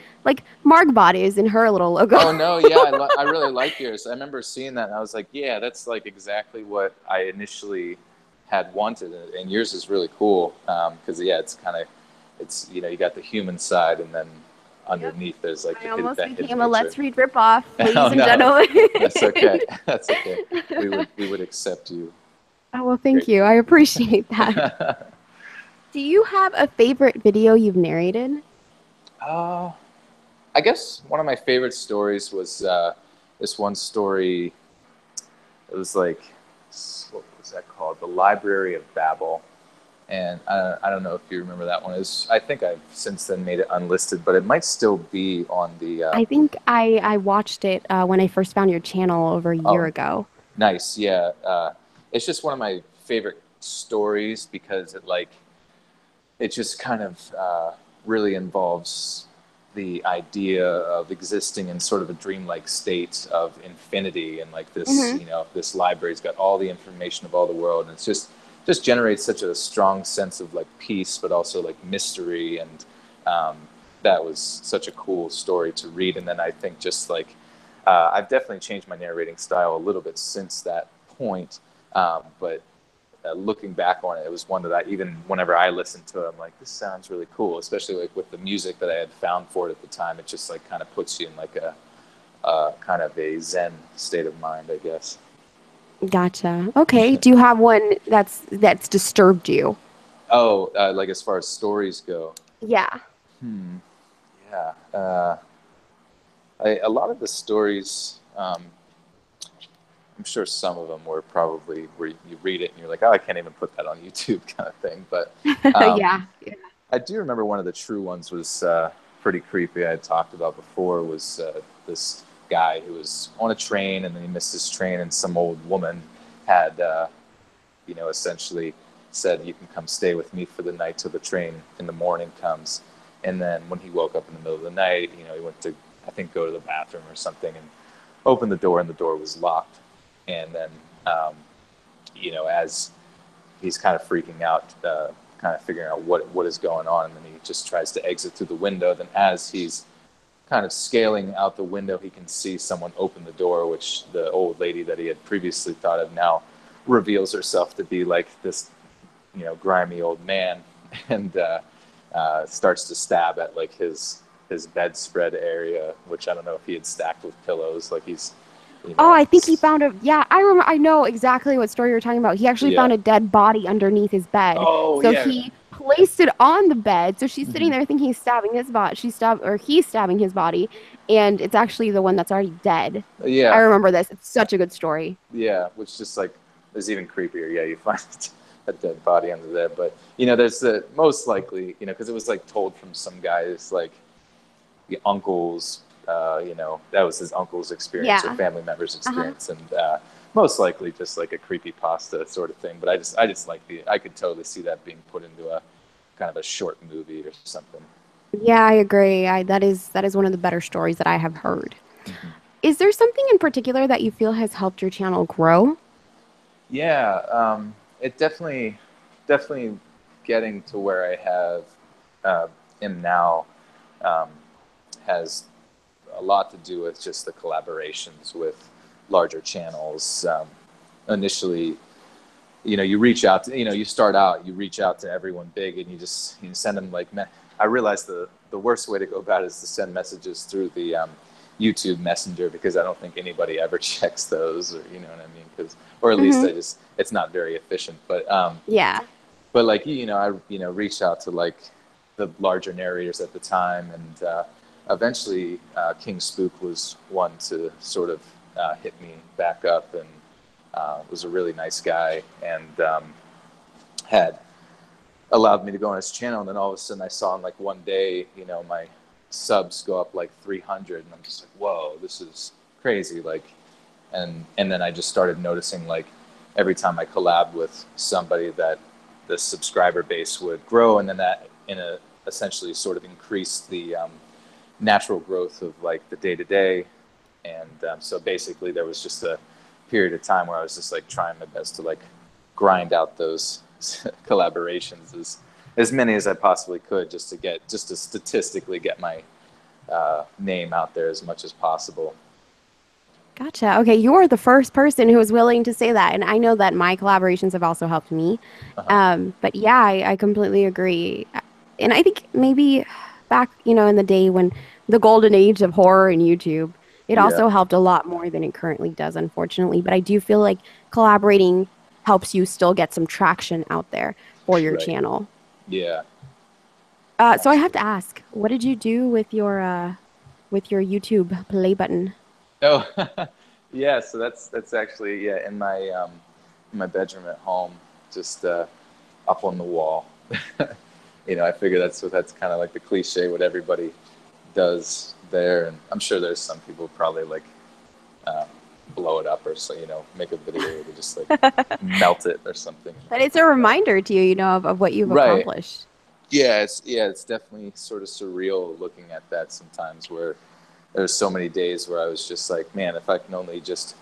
Margbot is in her little logo. Oh no, yeah, I really like yours. I remember seeing that and I was like, yeah, that's like exactly what I initially had wanted, and yours is really cool because yeah, it's kind of it's you got the human side and then Yep. underneath there's like I almost that hidden became a nature. Let's Read ripoff, Oh ladies and no, gentlemen. that's okay. That's okay. We would accept you Oh, well, thank you. I gratefully. appreciate that. Do you have a favorite video you've narrated? uh, I guess one of my favorite stories was this one story. It was like, what was that called? The Library of Babel. And I don't know if you remember that one. I think I've since then made it unlisted, but it might still be on the. I think I watched it when I first found your channel over a year Oh, ago. nice, yeah. It's just one of my favorite stories because it just kind of really involves the idea of existing in sort of a dreamlike state of infinity, and like this Hmm. this library's got all the information of all the world, and it's just generates such a strong sense of like peace but also like mystery, and um, that was such a cool story to read. And then I think just like I've definitely changed my narrating style a little bit since that point, but looking back on it, it was one that I, even whenever I listened to it, I'm like, this sounds really cool, especially like with the music that I had found for it at the time. It just like kind of puts you in like a kind of a Zen state of mind, I guess. Gotcha. Okay. Do you have one that's disturbed you? Oh, like as far as stories go, Yeah. hmm, yeah, a lot of the stories. I'm sure some of them were probably where you read it and you're like, oh, I can't even put that on YouTube, kind of thing. But um, Yeah. I do remember one of the true ones was pretty creepy. I had talked about before was this guy who was on a train and then he missed his train, and some old woman had essentially said, "You can come stay with me for the night till the train in the morning comes." And then when he woke up in the middle of the night, he went to, I think, go to the bathroom or something, and opened the door, and the door was locked. And then um, as he's kind of freaking out, kind of figuring out what is going on, and then he just tries to exit through the window. Then as he's kind of scaling out the window, he can see someone open the door, which the old lady that he had previously thought of now reveals herself to be like this, grimy old man, and starts to stab at like his bedspread area, which I don't know if he had stacked with pillows, like he's, you Oh, know, I think he found a, yeah, I remember, I know exactly what story you're talking about. He actually yeah. found a dead body underneath his bed. Oh So yeah. he placed it on the bed. So she's Mm-hmm. sitting there thinking he's stabbing his body. He's stabbing his body, and it's actually the one that's already dead. I Yeah, remember this. It's such a good story. yeah, which just like is even creepier. Yeah, you find a dead body under there, but there's the most likely, because it was like told from some guy's like the uncle's, that was his uncle's experience or Yeah. family member's Uh-huh. experience, and most likely just like a creepy pasta sort of thing. But I just like I could totally see that being put into a kind of a short movie or something. Yeah, I agree. That is one of the better stories that I have heard. Mm-hmm. Is there something in particular that you feel has helped your channel grow? Yeah, it definitely getting to where I have am now um, has a lot to do with just the collaborations with larger channels. Initially, you reach out to, you start out, you reach out to everyone big, and you just send them like. I realized the worst way to go about it is to send messages through the YouTube Messenger, because I don't think anybody ever checks those, or you know what I mean, because or at least Mm-hmm. it's not very efficient. Yeah. But like I reached out to like the larger narrators at the time, and eventually King Spook was one to sort of hit me back up, and was a really nice guy, and had allowed me to go on his channel. And then all of a sudden I saw in like one day, my subs go up like 300, and I'm just like, whoa, this is crazy. Like, and then I just started noticing like every time I collabed with somebody that the subscriber base would grow, and then that in a essentially sort of increased the natural growth of like the day to day. And so basically there was just a period of time where I was just like trying my best to like grind out those collaborations as many as I possibly could, just to statistically get my name out there as much as possible. Gotcha. Okay, you're the first person who was willing to say that, and I know that my collaborations have also helped me. Uh-huh. But yeah, I completely agree. And I think maybe back, in the day when the golden age of horror and YouTube, it Yeah. also helped a lot more than it currently does, unfortunately. But I do feel like collaborating helps you still get some traction out there for your Right. channel. Yeah. So I have to Absolutely. ask, what did you do with your YouTube play button? Oh, yeah. So that's actually, yeah, in my bedroom at home, just up on the wall. I figure that's kind of like the cliche what everybody does there, and I'm sure there's some people probably like um, blow it up or so, make a video where they just like melt it or something. But it's a reminder to you, of what you've Right. accomplished. Yeah, it's definitely sort of surreal looking at that sometimes, where there's so many days where I was just like, man, if I can only just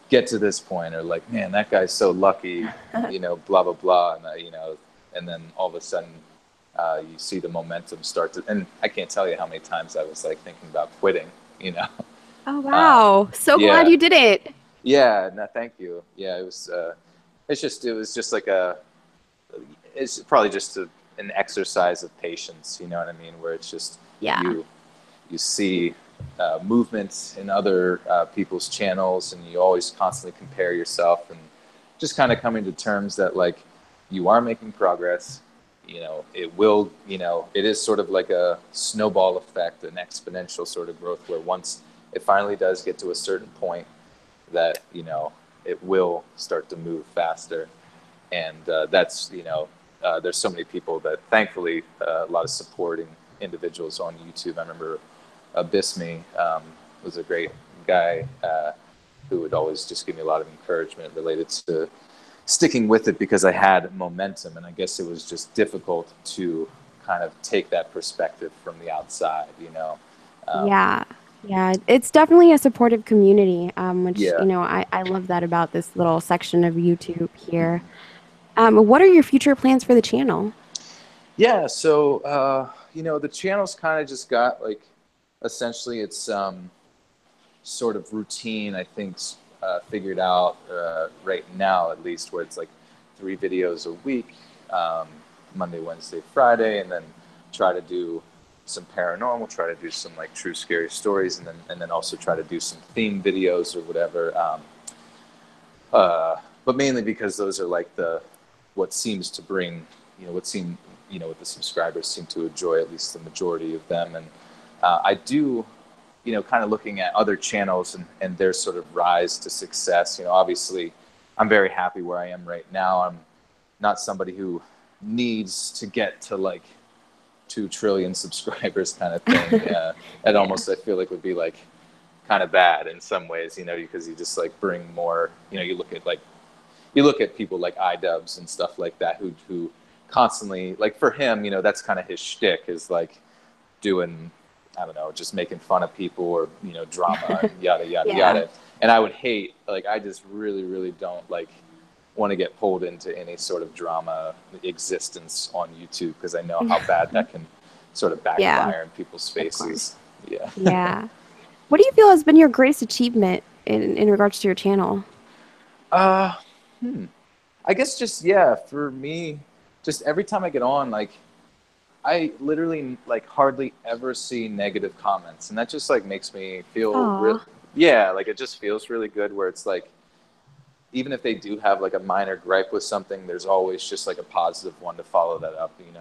get to this point, or like, man, that guy's so lucky, blah blah blah, and and then all of a sudden, you see the momentum start to, and I can't tell you how many times I was like thinking about quitting, you know. Oh, Um, wow. So glad yeah, you did it. yeah, no, thank you. Yeah, it was. It was just like it's probably just an exercise of patience. You know what I mean? Where it's just Yeah. you you see movements in other people's channels, and you always constantly compare yourself, and just kind of coming to terms that like you are making progress. It will. It is sort of like a snowball effect, an exponential sort of growth, where once it finally does get to a certain point, that it will start to move faster, and that's there's so many people that thankfully a lot of supporting individuals on YouTube. I remember Bisme was a great guy who would always just give me a lot of encouragement related to sticking with it, because I had momentum, and I guess it was just difficult to kind of take that perspective from the outside. Um, Yeah. Yeah. It's definitely a supportive community, which, yeah. I love that about this little section of YouTube here. What are your future plans for the channel? Yeah, so the channel's kind of just got like essentially its sort of routine, I think, figured out right now, at least, where it's like 3 videos a week, um, Monday, Wednesday, Friday, and then try to do some paranormal, try to do some like true scary stories, and then also try to do some theme videos or whatever. But mainly because those are like what seems to bring, what the subscribers seem to enjoy, at least the majority of them. And I do, kind of looking at other channels and their sort of rise to success. Obviously, I'm very happy where I am right now. I'm not somebody who needs to get to like 2 trillion subscribers kind of thing. That Yeah. almost I feel like would be like kind of bad in some ways, because you just like bring more. You look at people like iDubbbz and stuff like that, who constantly, like, for him, that's kind of his shtick, is like doing, I don't know, just making fun of people, or drama and yada yada Yeah. yada. And I would hate, like, I just really really don't like want to get pulled into any sort of drama existence on YouTube, because I know how bad that can sort of Yeah, backfire in people's of course. faces. Yeah. Yeah. What do you feel has been your greatest achievement in regards to your channel? uh I guess just, yeah, for me, just every time I get on, like, I literally like hardly ever see negative comments, and that just like makes me feel real. Oh, Yeah, like it just feels really good, where it's like, even if they do have like a minor gripe with something, there's always just like a positive one to follow that up, and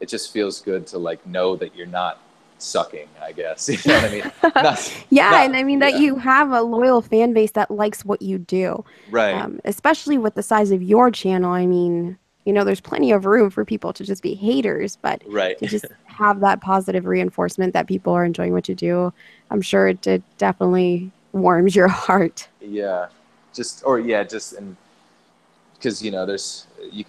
it just feels good to like know that you're not sucking, I guess. You know what I mean? Not, yeah, and not, I mean that yeah, you have a loyal fan base that likes what you do, right, especially with the size of your channel. I mean, there's plenty of room for people to just be haters, but right. to just have that positive reinforcement that people are enjoying what you do, I'm sure it definitely warms your heart. Yeah, and because you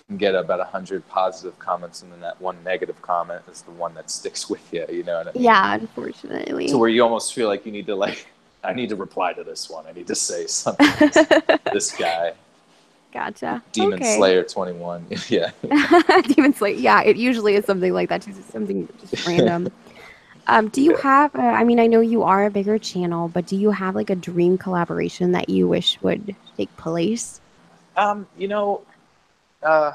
can get about 100 positive comments, and then that one negative comment is the one that sticks with you. You know what I mean? Yeah, To unfortunately. where you almost feel like you need to like I need to reply to this one. I need to say something to this guy, Gotcha. Demon Okay. Slayer 21. Yeah. Demon Slayer. Yeah, it usually is something like that, just something just random. Do you Yeah. have, I mean, I know you are a bigger channel, but do you have like a dream collaboration that you wish would take place? You know, uh,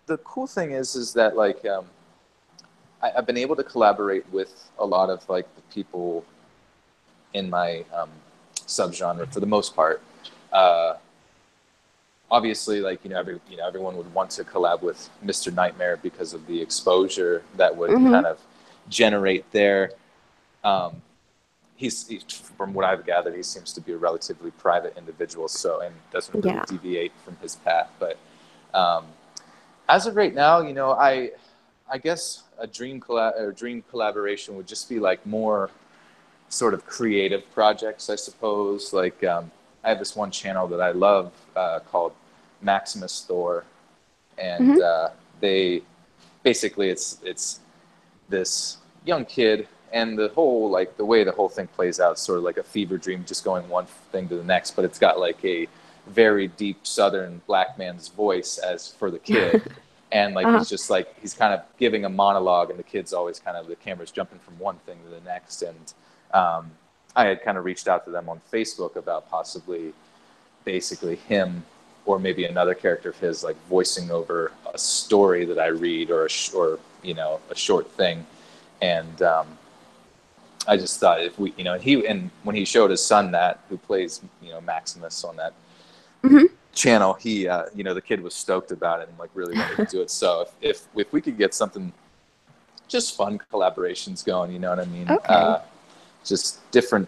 the cool thing is that like I've been able to collaborate with a lot of like the people in my subgenre for the most part. Uh, Obviously, like everyone would want to collab with Mr. Nightmare because of the exposure that would Mm-hmm. kind of generate there. Um, he's from what I've gathered, he seems to be a relatively private individual, so and doesn't really Yeah. deviate from his path. But um, as of right now, I guess a dream collaboration would just be like more sort of creative projects, I suppose. Like I have this one channel that I love called Maximus Thor, and Mm-hmm. they basically it's this young kid, and the whole like the way the whole thing plays out is sort of like a fever dream, just going one thing to the next. But it's got like a very deep Southern black man's voice as for the kid, and like Uh-huh. he's just like he's kind of giving a monologue, and the kid's always kind of the camera's jumping from one thing to the next. And um, I had kind of reached out to them on Facebook about possibly basically him or maybe another character of his like voicing over a story that I read or or a short thing. And I just thought if we and when he showed his son that who plays Maximus on that Mm-hmm. channel, he the kid was stoked about it and like really wanted to do it. So if we could get something just fun collaborations going, you know what I mean? Okay. Just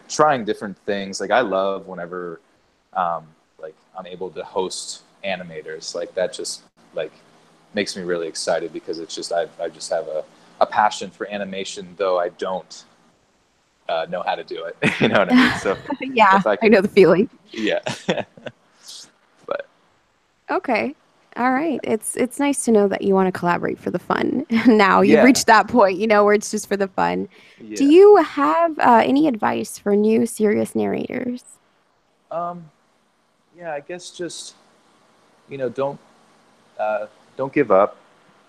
trying different things. Like I love whenever like I'm able to host animators. Like that just like makes me really excited because it's just I just have a passion for animation, though I don't know how to do it. You know what I mean? So Yeah, if I I could, know the feeling. yeah. But Okay. All right. It's nice to know that you want to collaborate for the fun. Now you've yeah, reached that point, where it's just for the fun. Do yeah. you have any advice for new serious narrators? Um, yeah. I guess just you know don't uh, don't give up.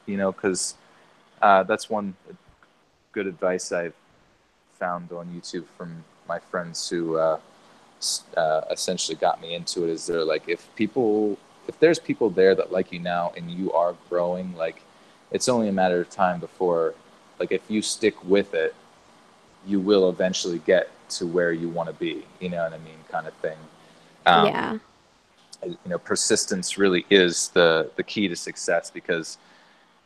Because that's one good advice I've found on YouTube from my friends who essentially got me into it. Is they're like, if there's people there that like you now and you are growing, like it's only a matter of time before, like if you stick with it, you will eventually get to where you want to be. You know what I mean, kind of thing. Um, Yeah. Persistence really is the key to success because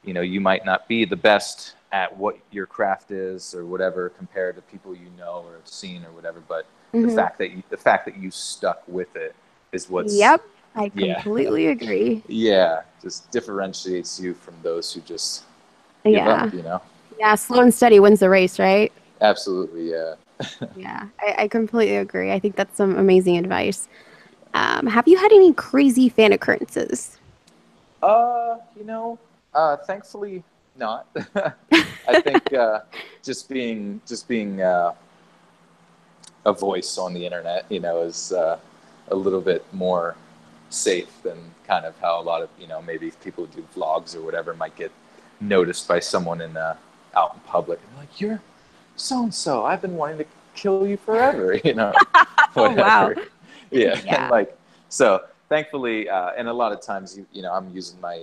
you might not be the best at what your craft is or whatever compared to people or have seen or whatever, but Hmm. the fact that you stuck with it is what's Yep. I yeah completely agree. yeah just differentiates you from those who just give up. Yeah. Yeah. Slow and steady wins the race, right? Absolutely, yeah. Yeah. I completely agree. I think that's some amazing advice. Have you had any crazy fan occurrences? You know, thankfully not. I think just being a voice on the internet, is a little bit more safe than kind of how a lot of maybe people who do vlogs or whatever might get noticed by someone out in public and they're like, "You're so and so. I've been wanting to kill you forever," Oh, wow. whatever. Yeah, and Yeah. like so. Thankfully, and a lot of times, I'm using my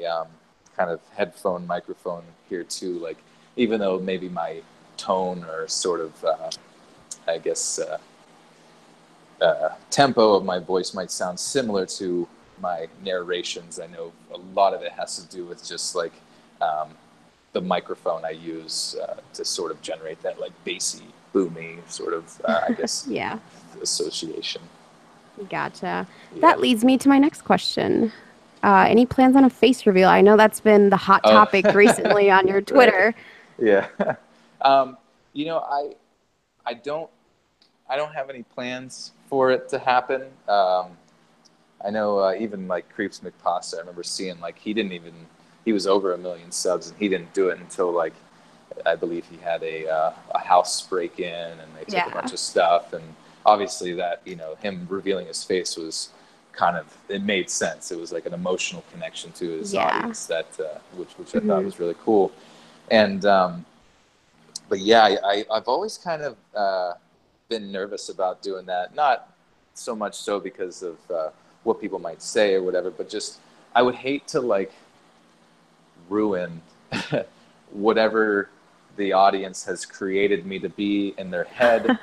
kind of headphone microphone here too. Like, even though maybe my tone or sort of, I guess, tempo of my voice might sound similar to my narrations. I know a lot of it has to do with just like um, the microphone I use to sort of generate that like bassy, boomy sort of, I guess, Yeah. association. Gotcha. Yeah. That leads me to my next question. Any plans on a face reveal? I know that's been the hot Oh, topic recently on your right. Twitter. Yeah. um, you know, I I don't I don't have any plans for it to happen. I know even like Creeps McPasta. I remember seeing like he was over 1 million subs and he didn't do it until I believe he had a house break in and they took a Yeah. bunch of stuff and obviously that, you know, him revealing his face was kind of, it made sense. It was like an emotional connection to his Yeah. audience that, which I thought Hmm. was really cool. And, but yeah, I've always kind of been nervous about doing that. Not so much so because of what people might say or whatever, but just I would hate to like ruin whatever the audience has created me to be in their head.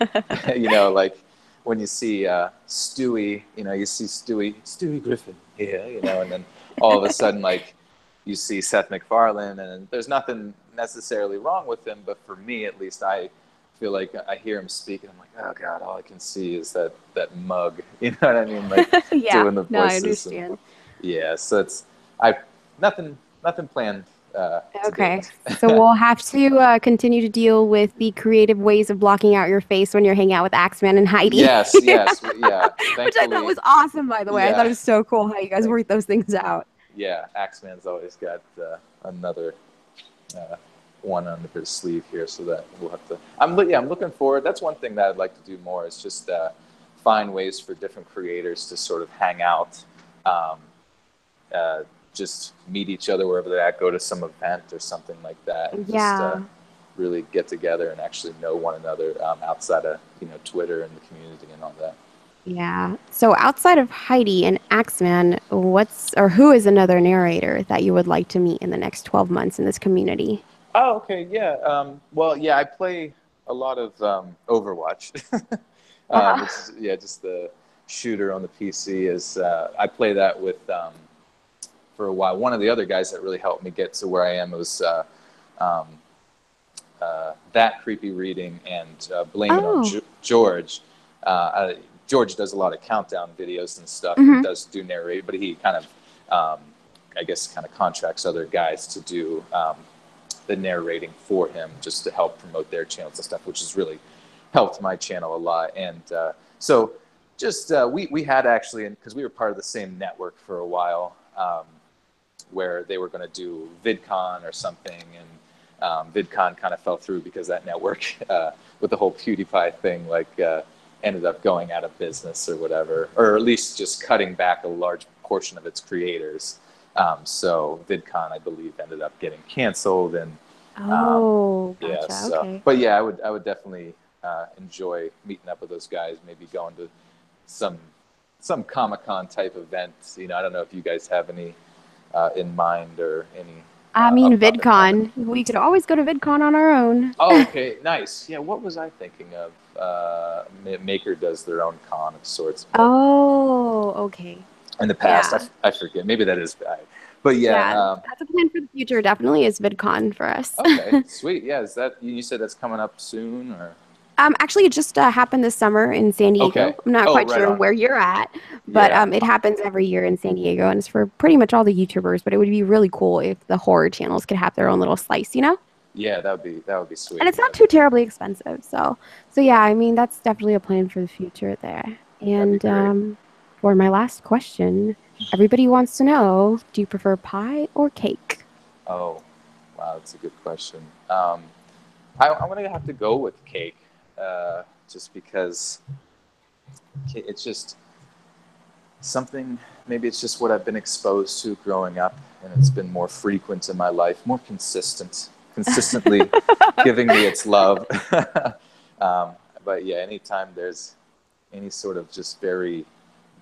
You know, like when you see Stewie, you know, you see Stewie Griffin here, you know, and then all of a sudden, like, you see Seth MacFarlane, and there's nothing necessarily wrong with him, but for me, at least, I feel like I hear him speak, and I'm like, oh God, all I can see is that mug. You know what I mean? Like Yeah. doing the No, I voices, and understand. yeah. So it's I nothing planned to Okay. date. So we'll have to continue to deal with the creative ways of blocking out your face when you're hanging out with Axeman and Heidi. Yes, yes, yeah. Which I thought Thankfully, was awesome, by the way. I thought it yeah. was so cool how you guys Thank worked those things out. yeah. Axeman's always got another uh, one under his sleeve here, so that we'll have to. I'm looking forward. That's one thing that I'd like to do more is just find ways for different creators to sort of hang out, um, uh, just meet each other wherever they're at, go to some event or something like that, and just Yeah. really get together and actually know one another outside of Twitter and the community and all that. Yeah. So outside of Heidi and Axeman, who is another narrator that you would like to meet in the next 12 months in this community? Oh, okay, yeah. Well, yeah, I play a lot of Overwatch, which Uh-huh. is yeah, just the shooter on the PC. Is I play that with for a while. One of the other guys that really helped me get to where I am was um, that creepy reading and blame it on Oh. George. George does a lot of countdown videos and stuff, and Hmm. does do narrate, but he kind of, um, I guess, kind of contracts other guys to do the narrating for him, just to help promote their channels and stuff, which has really helped my channel a lot. And so, just we had actually, because we were part of the same network for a while. Where they were going to do VidCon or something, and VidCon kind of fell through because that network, with the whole PewDiePie thing, like ended up going out of business or whatever, or at least just cutting back a large portion of its creators. So VidCon, I believe, ended up getting canceled, and um, Oh, yeah. gotcha. So, Okay. but yeah, I would definitely enjoy meeting up with those guys. Maybe going to some Comic-Con type events. You know, I don't know if you guys have any in mind or any I mean, up and coming. VidCon. We could always go to VidCon on our own. Oh, okay, nice. Yeah, what was I thinking of? Maker does their own con of sorts, but Oh, okay. in the past, Yeah. I forget. Maybe that is bad. But yeah, Yeah, that's a plan for the future. Definitely is VidCon for us. okay, sweet. Yeah, is that you said that's coming up soon or? Actually, it just happened this summer in San Diego. Okay. I'm not Oh, quite right sure on. where you're at, but Yeah. it happens every year in San Diego, and it's for pretty much all the YouTubers. But it would be really cool if the horror channels could have their own little slice, you know? Yeah, that would be And sweet. it's not That'd too be terribly expensive. So yeah, I mean, that's definitely a plan for the future there. that'd be And great. for my last question, everybody wants to know, do you prefer pie or cake? Oh, wow, that's a good question. I'm gonna have to go with cake, just because it's just something. Maybe it's just what I've been exposed to growing up, and it's been more frequent in my life, more consistently giving me its love. um, but yeah, anytime there's any sort of just very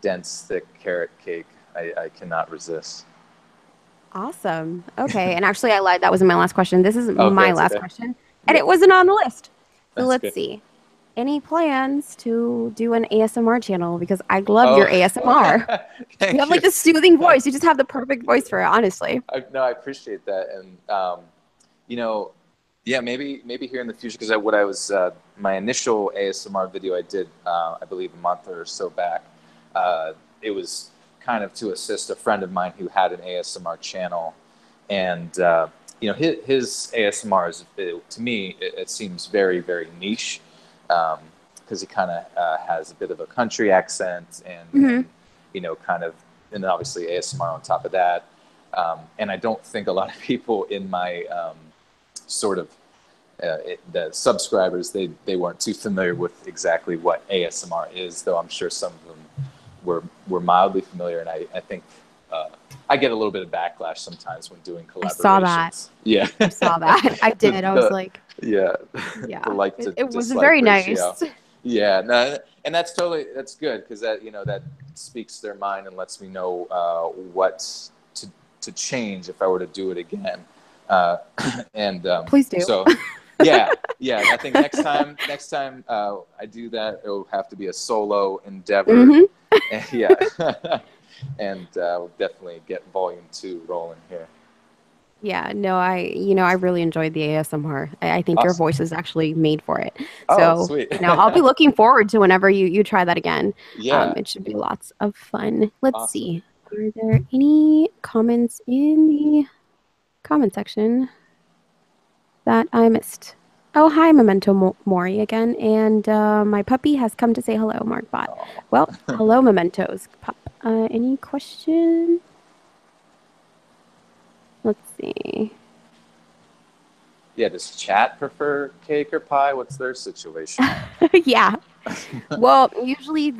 dense, thick carrot cake, I cannot resist. Awesome. Okay. And actually, I lied. That wasn't my last question. This is Okay, my it's last okay. question, and Yeah, it wasn't on the list. So that's let's good. see. Any plans to do an ASMR channel? Because I love your Oh, ASMR. You thank have you. like this soothing voice. You just have the perfect voice for it, honestly. No, I appreciate that, and you know, yeah, maybe here in the future, because what I was my initial ASMR video I did, I believe a month or so back, it was kind of to assist a friend of mine who had an ASMR channel, and his ASMR is to me it seems very very niche, because he kind of has a bit of a country accent and Hmm. kind of, and then obviously ASMR on top of that. And I don't think a lot of people in my sort of the subscribers, they weren't too familiar with exactly what ASMR is, though I'm sure some of them were mildly familiar. And I think I get a little bit of backlash sometimes when doing I saw that. collaborations. Yeah. I saw that. I did. I was the like, yeah, the yeah, like to it was dislike very ratio. nice. Yeah, no, and that's good, because that, that speaks their mind and lets me know what to change if I were to do it again. Uh, and Please do. so yeah, I think next time I do that, it'll have to be a solo endeavor. Hmm. And, yeah. And we'll definitely get volume 2 rolling here. Yeah, no, I really enjoyed the ASMR. I think your Awesome. voice is actually made for it. Oh, So, sweet. I'll be looking forward to whenever you try that again. Yeah, It should be lots of fun. Let's awesome. see. Are there any comments in the comment section that I missed? Oh, hi, Memento Mori again. And my puppy has come to say hello, Margbot. Oh. Well, hello, Mementos. Pup. Any question? Let's see. Yeah, does chat prefer cake or pie? What's their situation? Yeah. Well, usually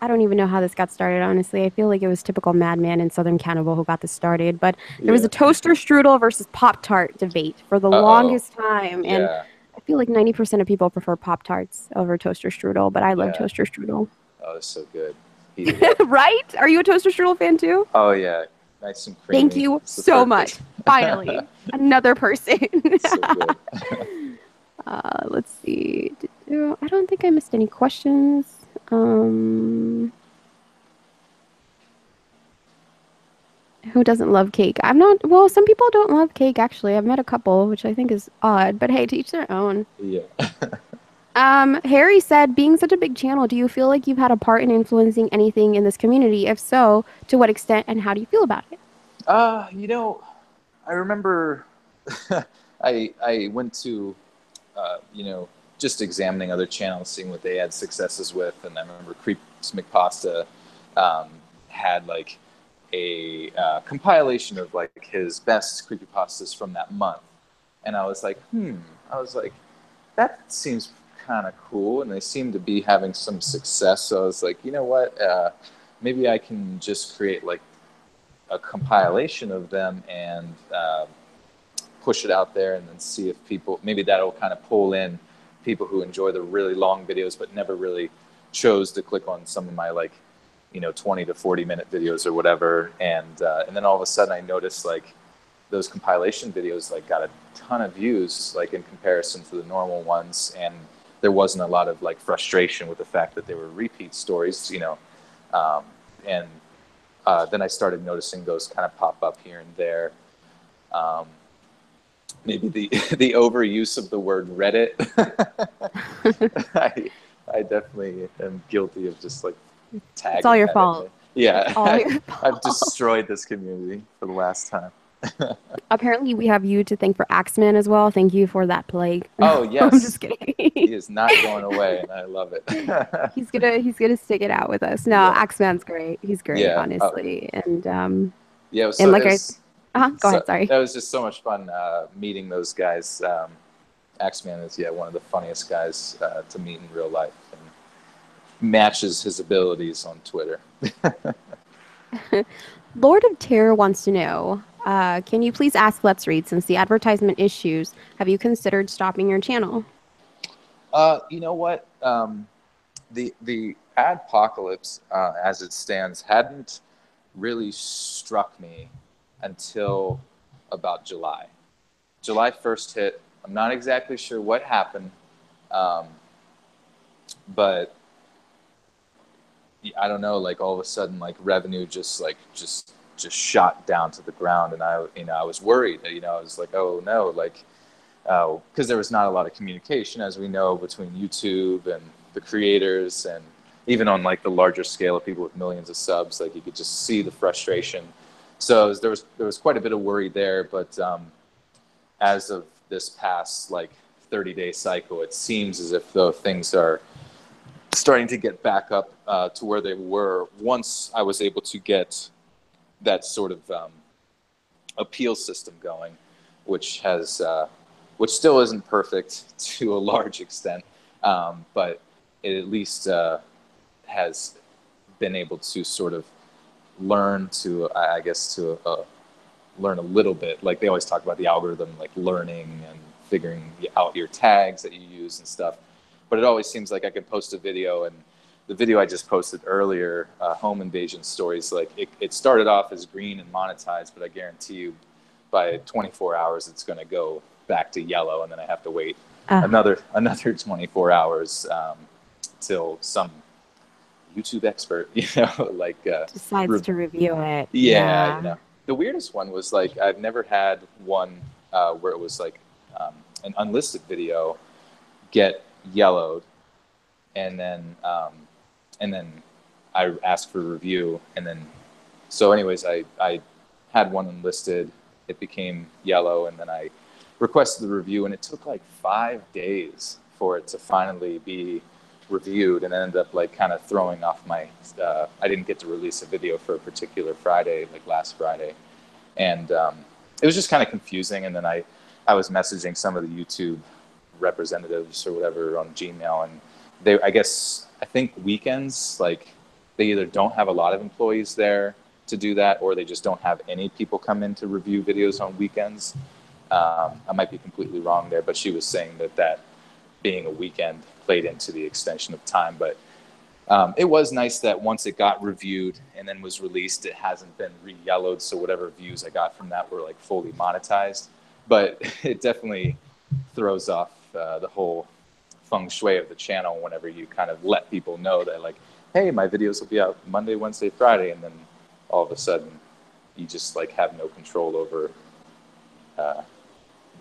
I don't even know how this got started, honestly. I feel like it was typical madman in Southern Cannibal who got this started. But there was Yeah. a toaster strudel versus Pop Tart debate for the Uh-oh. longest time. And Yeah. I feel like 90% of people prefer Pop Tarts over toaster strudel, but I love Yeah. toaster strudel. Oh, it's so good. Heat it up. Right? Are you a toaster strudel fan too? Oh, yeah. Nice and Thank creamy. you It's the so perfect. much. Finally, another person. So good. Let's see. I don't think I missed any questions. Um, who doesn't love cake? I'm not, well, some people don't love cake actually. I've met a couple, which I think is odd, but hey, to each their own. Yeah. Harry said, being such a big channel, do you feel like you've had a part in influencing anything in this community? If so, to what extent and how do you feel about it? You know, I remember I went to just examining other channels, seeing what they had successes with, and I remember Creeps McPasta um, had like a compilation of like his best creepypastas from that month, and I was like, I was like, that seems kind of cool, and they seem to be having some success. So I was like, you know what, maybe I can just create like a compilation of them and push it out there, and then see if people, maybe that'll kind of pull in people who enjoy the really long videos but never really chose to click on some of my like 20 to 40 minute videos or whatever. And then all of a sudden I noticed like those compilation videos like got a ton of views like in comparison to the normal ones, and there wasn't a lot of like frustration with the fact that they were repeat stories, and then I started noticing those kind of pop up here and there. um, Maybe the the overuse of the word Reddit. I I definitely am guilty of just like It's all tagging your that in fault. there. It's Yeah, all your I've fault. destroyed this community for the last time. Apparently, we have you to thank for Axeman as well. Thank you for that plague. Oh I'm yes, just kidding. he is not going away, and I love it. He's gonna stick it out with us. No, Yeah, Axeman's great. He's great, yeah, honestly. yeah. It was And so like I, go so ahead. Sorry. that was just so much fun meeting those guys. Axeman is one of the funniest guys to meet in real life, and matches his abilities on Twitter. Lord of Terror wants to know, can you please ask Let's Read, since the advertisement issues, have you considered stopping your channel? You know what? The adpocalypse, as it stands, hadn't really struck me until about July. July 1st hit. I'm not exactly sure what happened, um, but I don't know. Like all of a sudden, like revenue just shot down to the ground, and I was worried. I was like, oh no, like because there was not a lot of communication, as we know, between YouTube and the creators, and even on like the larger scale of people with millions of subs, like you could just see the frustration. So there was quite a bit of worry there, but as of this past like 30-day cycle, it seems as if though things are starting to get back up to where they were once I was able to get that sort of appeal system going, which has which still isn't perfect to a large extent, but it at least has been able to sort of learn to, I guess, to learn a little bit. Like they always talk about the algorithm, like learning and figuring out your tags that you use and stuff. But it always seems like I can post a video, and the video I just posted earlier, home invasion stories, like it started off as green and monetized, but I guarantee you by 24 hours it's going to go back to yellow, and then I have to wait another 24 hours till some YouTube expert, like decides to review it. yeah. The weirdest one was like I've never had one where it was like an unlisted video get yellowed, and then I asked for a review, and then so anyways I had one unlisted, it became yellow, and then I requested the review, and it took like 5 days for it to finally be reviewed, and ended up like kind of throwing off my I didn't get to release a video for a particular Friday, like last Friday, and it was just kind of confusing. And then I was messaging some of the YouTube representatives or whatever on Gmail, and I think weekends, like they either don't have a lot of employees there to do that, or they just don't have any people come in to review videos on weekends. I might be completely wrong there, but she was saying that being a weekend played into the extension of time. But it was nice that once it got reviewed and then was released, it hasn't been re-yellowed, so whatever views I got from that were like fully monetized. But it definitely throws off the whole feng shui of the channel whenever you kind of let people know that, like, hey, my videos will be out Monday, Wednesday, Friday, and then all of a sudden you just like have no control over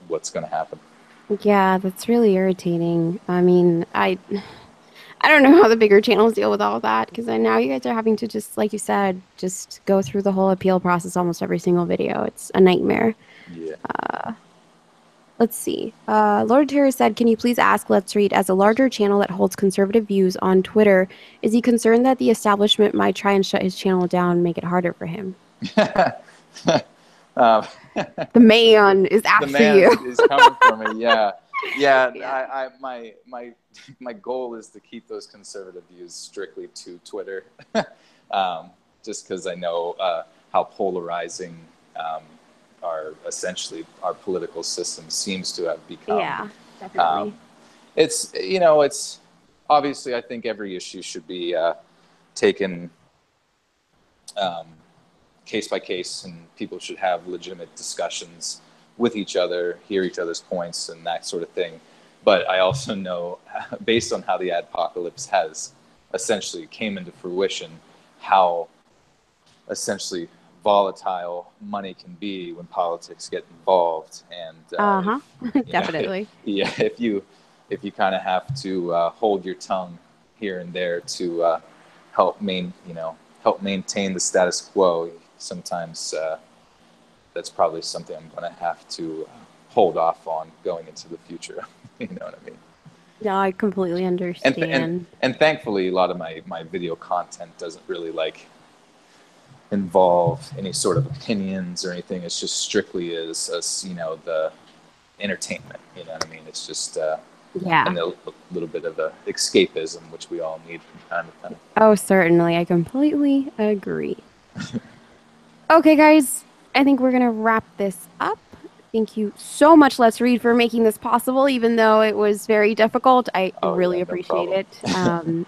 what's going to happen. Yeah, that's really irritating. I mean, I don't know how the bigger channels deal with all that, because now you guys are having to just, like you said, just go through the whole appeal process almost every single video. It's a nightmare. Yeah. Let's see. Lord Terror said, can you please ask Let's Read, as a larger channel that holds conservative views on Twitter, is he concerned that the establishment might try and shut his channel down and make it harder for him? um, The man is the after man you. is coming for me. Yeah. Yeah. My goal is to keep those conservative views strictly to Twitter, just because I know how polarizing our political system seems to have become. Yeah, definitely. It's obviously, I think every issue should be taken case by case, and people should have legitimate discussions with each other, hear each other's points and that sort of thing. But I also know, based on how the adpocalypse has essentially came into fruition, how essentially volatile money can be when politics get involved. And Definitely. if you kind of have to hold your tongue here and there to help maintain the status quo, sometimes that's probably something I'm going to have to hold off on going into the future. You know what I mean? Yeah, I completely understand. And thankfully, a lot of my video content doesn't really like involve any sort of opinions or anything. It's just strictly as the entertainment. You know what I mean? It's just and a little bit of a escapism, which we all need from time to time. Oh, certainly. I completely agree. Okay, guys, I think we're going to wrap this up. Thank you so much, Let's Read, for making this possible, even though it was very difficult. I really appreciate it.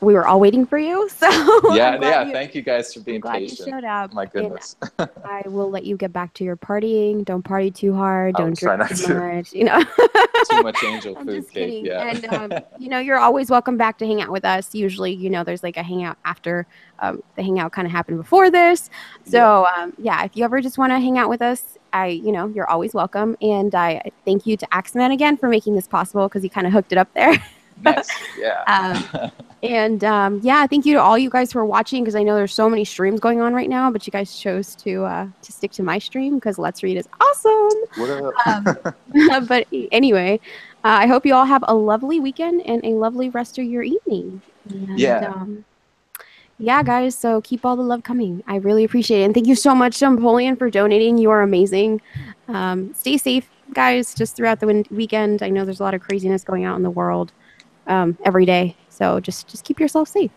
We were all waiting for you, so thank you guys for being patient. You showed up. My goodness. I will let you get back to your partying. Don't party too hard. Don't drink too much. Too much angel food just cake. kidding. Yeah. And you're always welcome back to hang out with us. Usually, there's like a hangout after. The hangout kind of happened before this, so if you ever just want to hang out with us, you're always welcome. And I thank you to Axeman again for making this possible, because he kind of hooked it up there. Nice. Yeah. And thank you to all you guys who are watching, because I know there's so many streams going on right now, but you guys chose to stick to my stream because Let's Read is awesome. What up? But anyway, I hope you all have a lovely weekend and a lovely rest of your evening. And, guys, so keep all the love coming. I really appreciate it. And thank you so much, Napoleon, for donating. You are amazing. Stay safe, guys, just throughout the weekend. I know there's a lot of craziness going out in the world every day. So just keep yourself safe.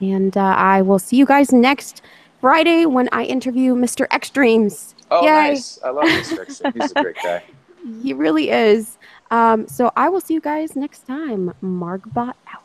And I will see you guys next Friday when I interview Mr. Extremes. Oh, Yay! nice. I love Mr. Extreme. He's a great guy. He really is. So I will see you guys next time. Margbot out.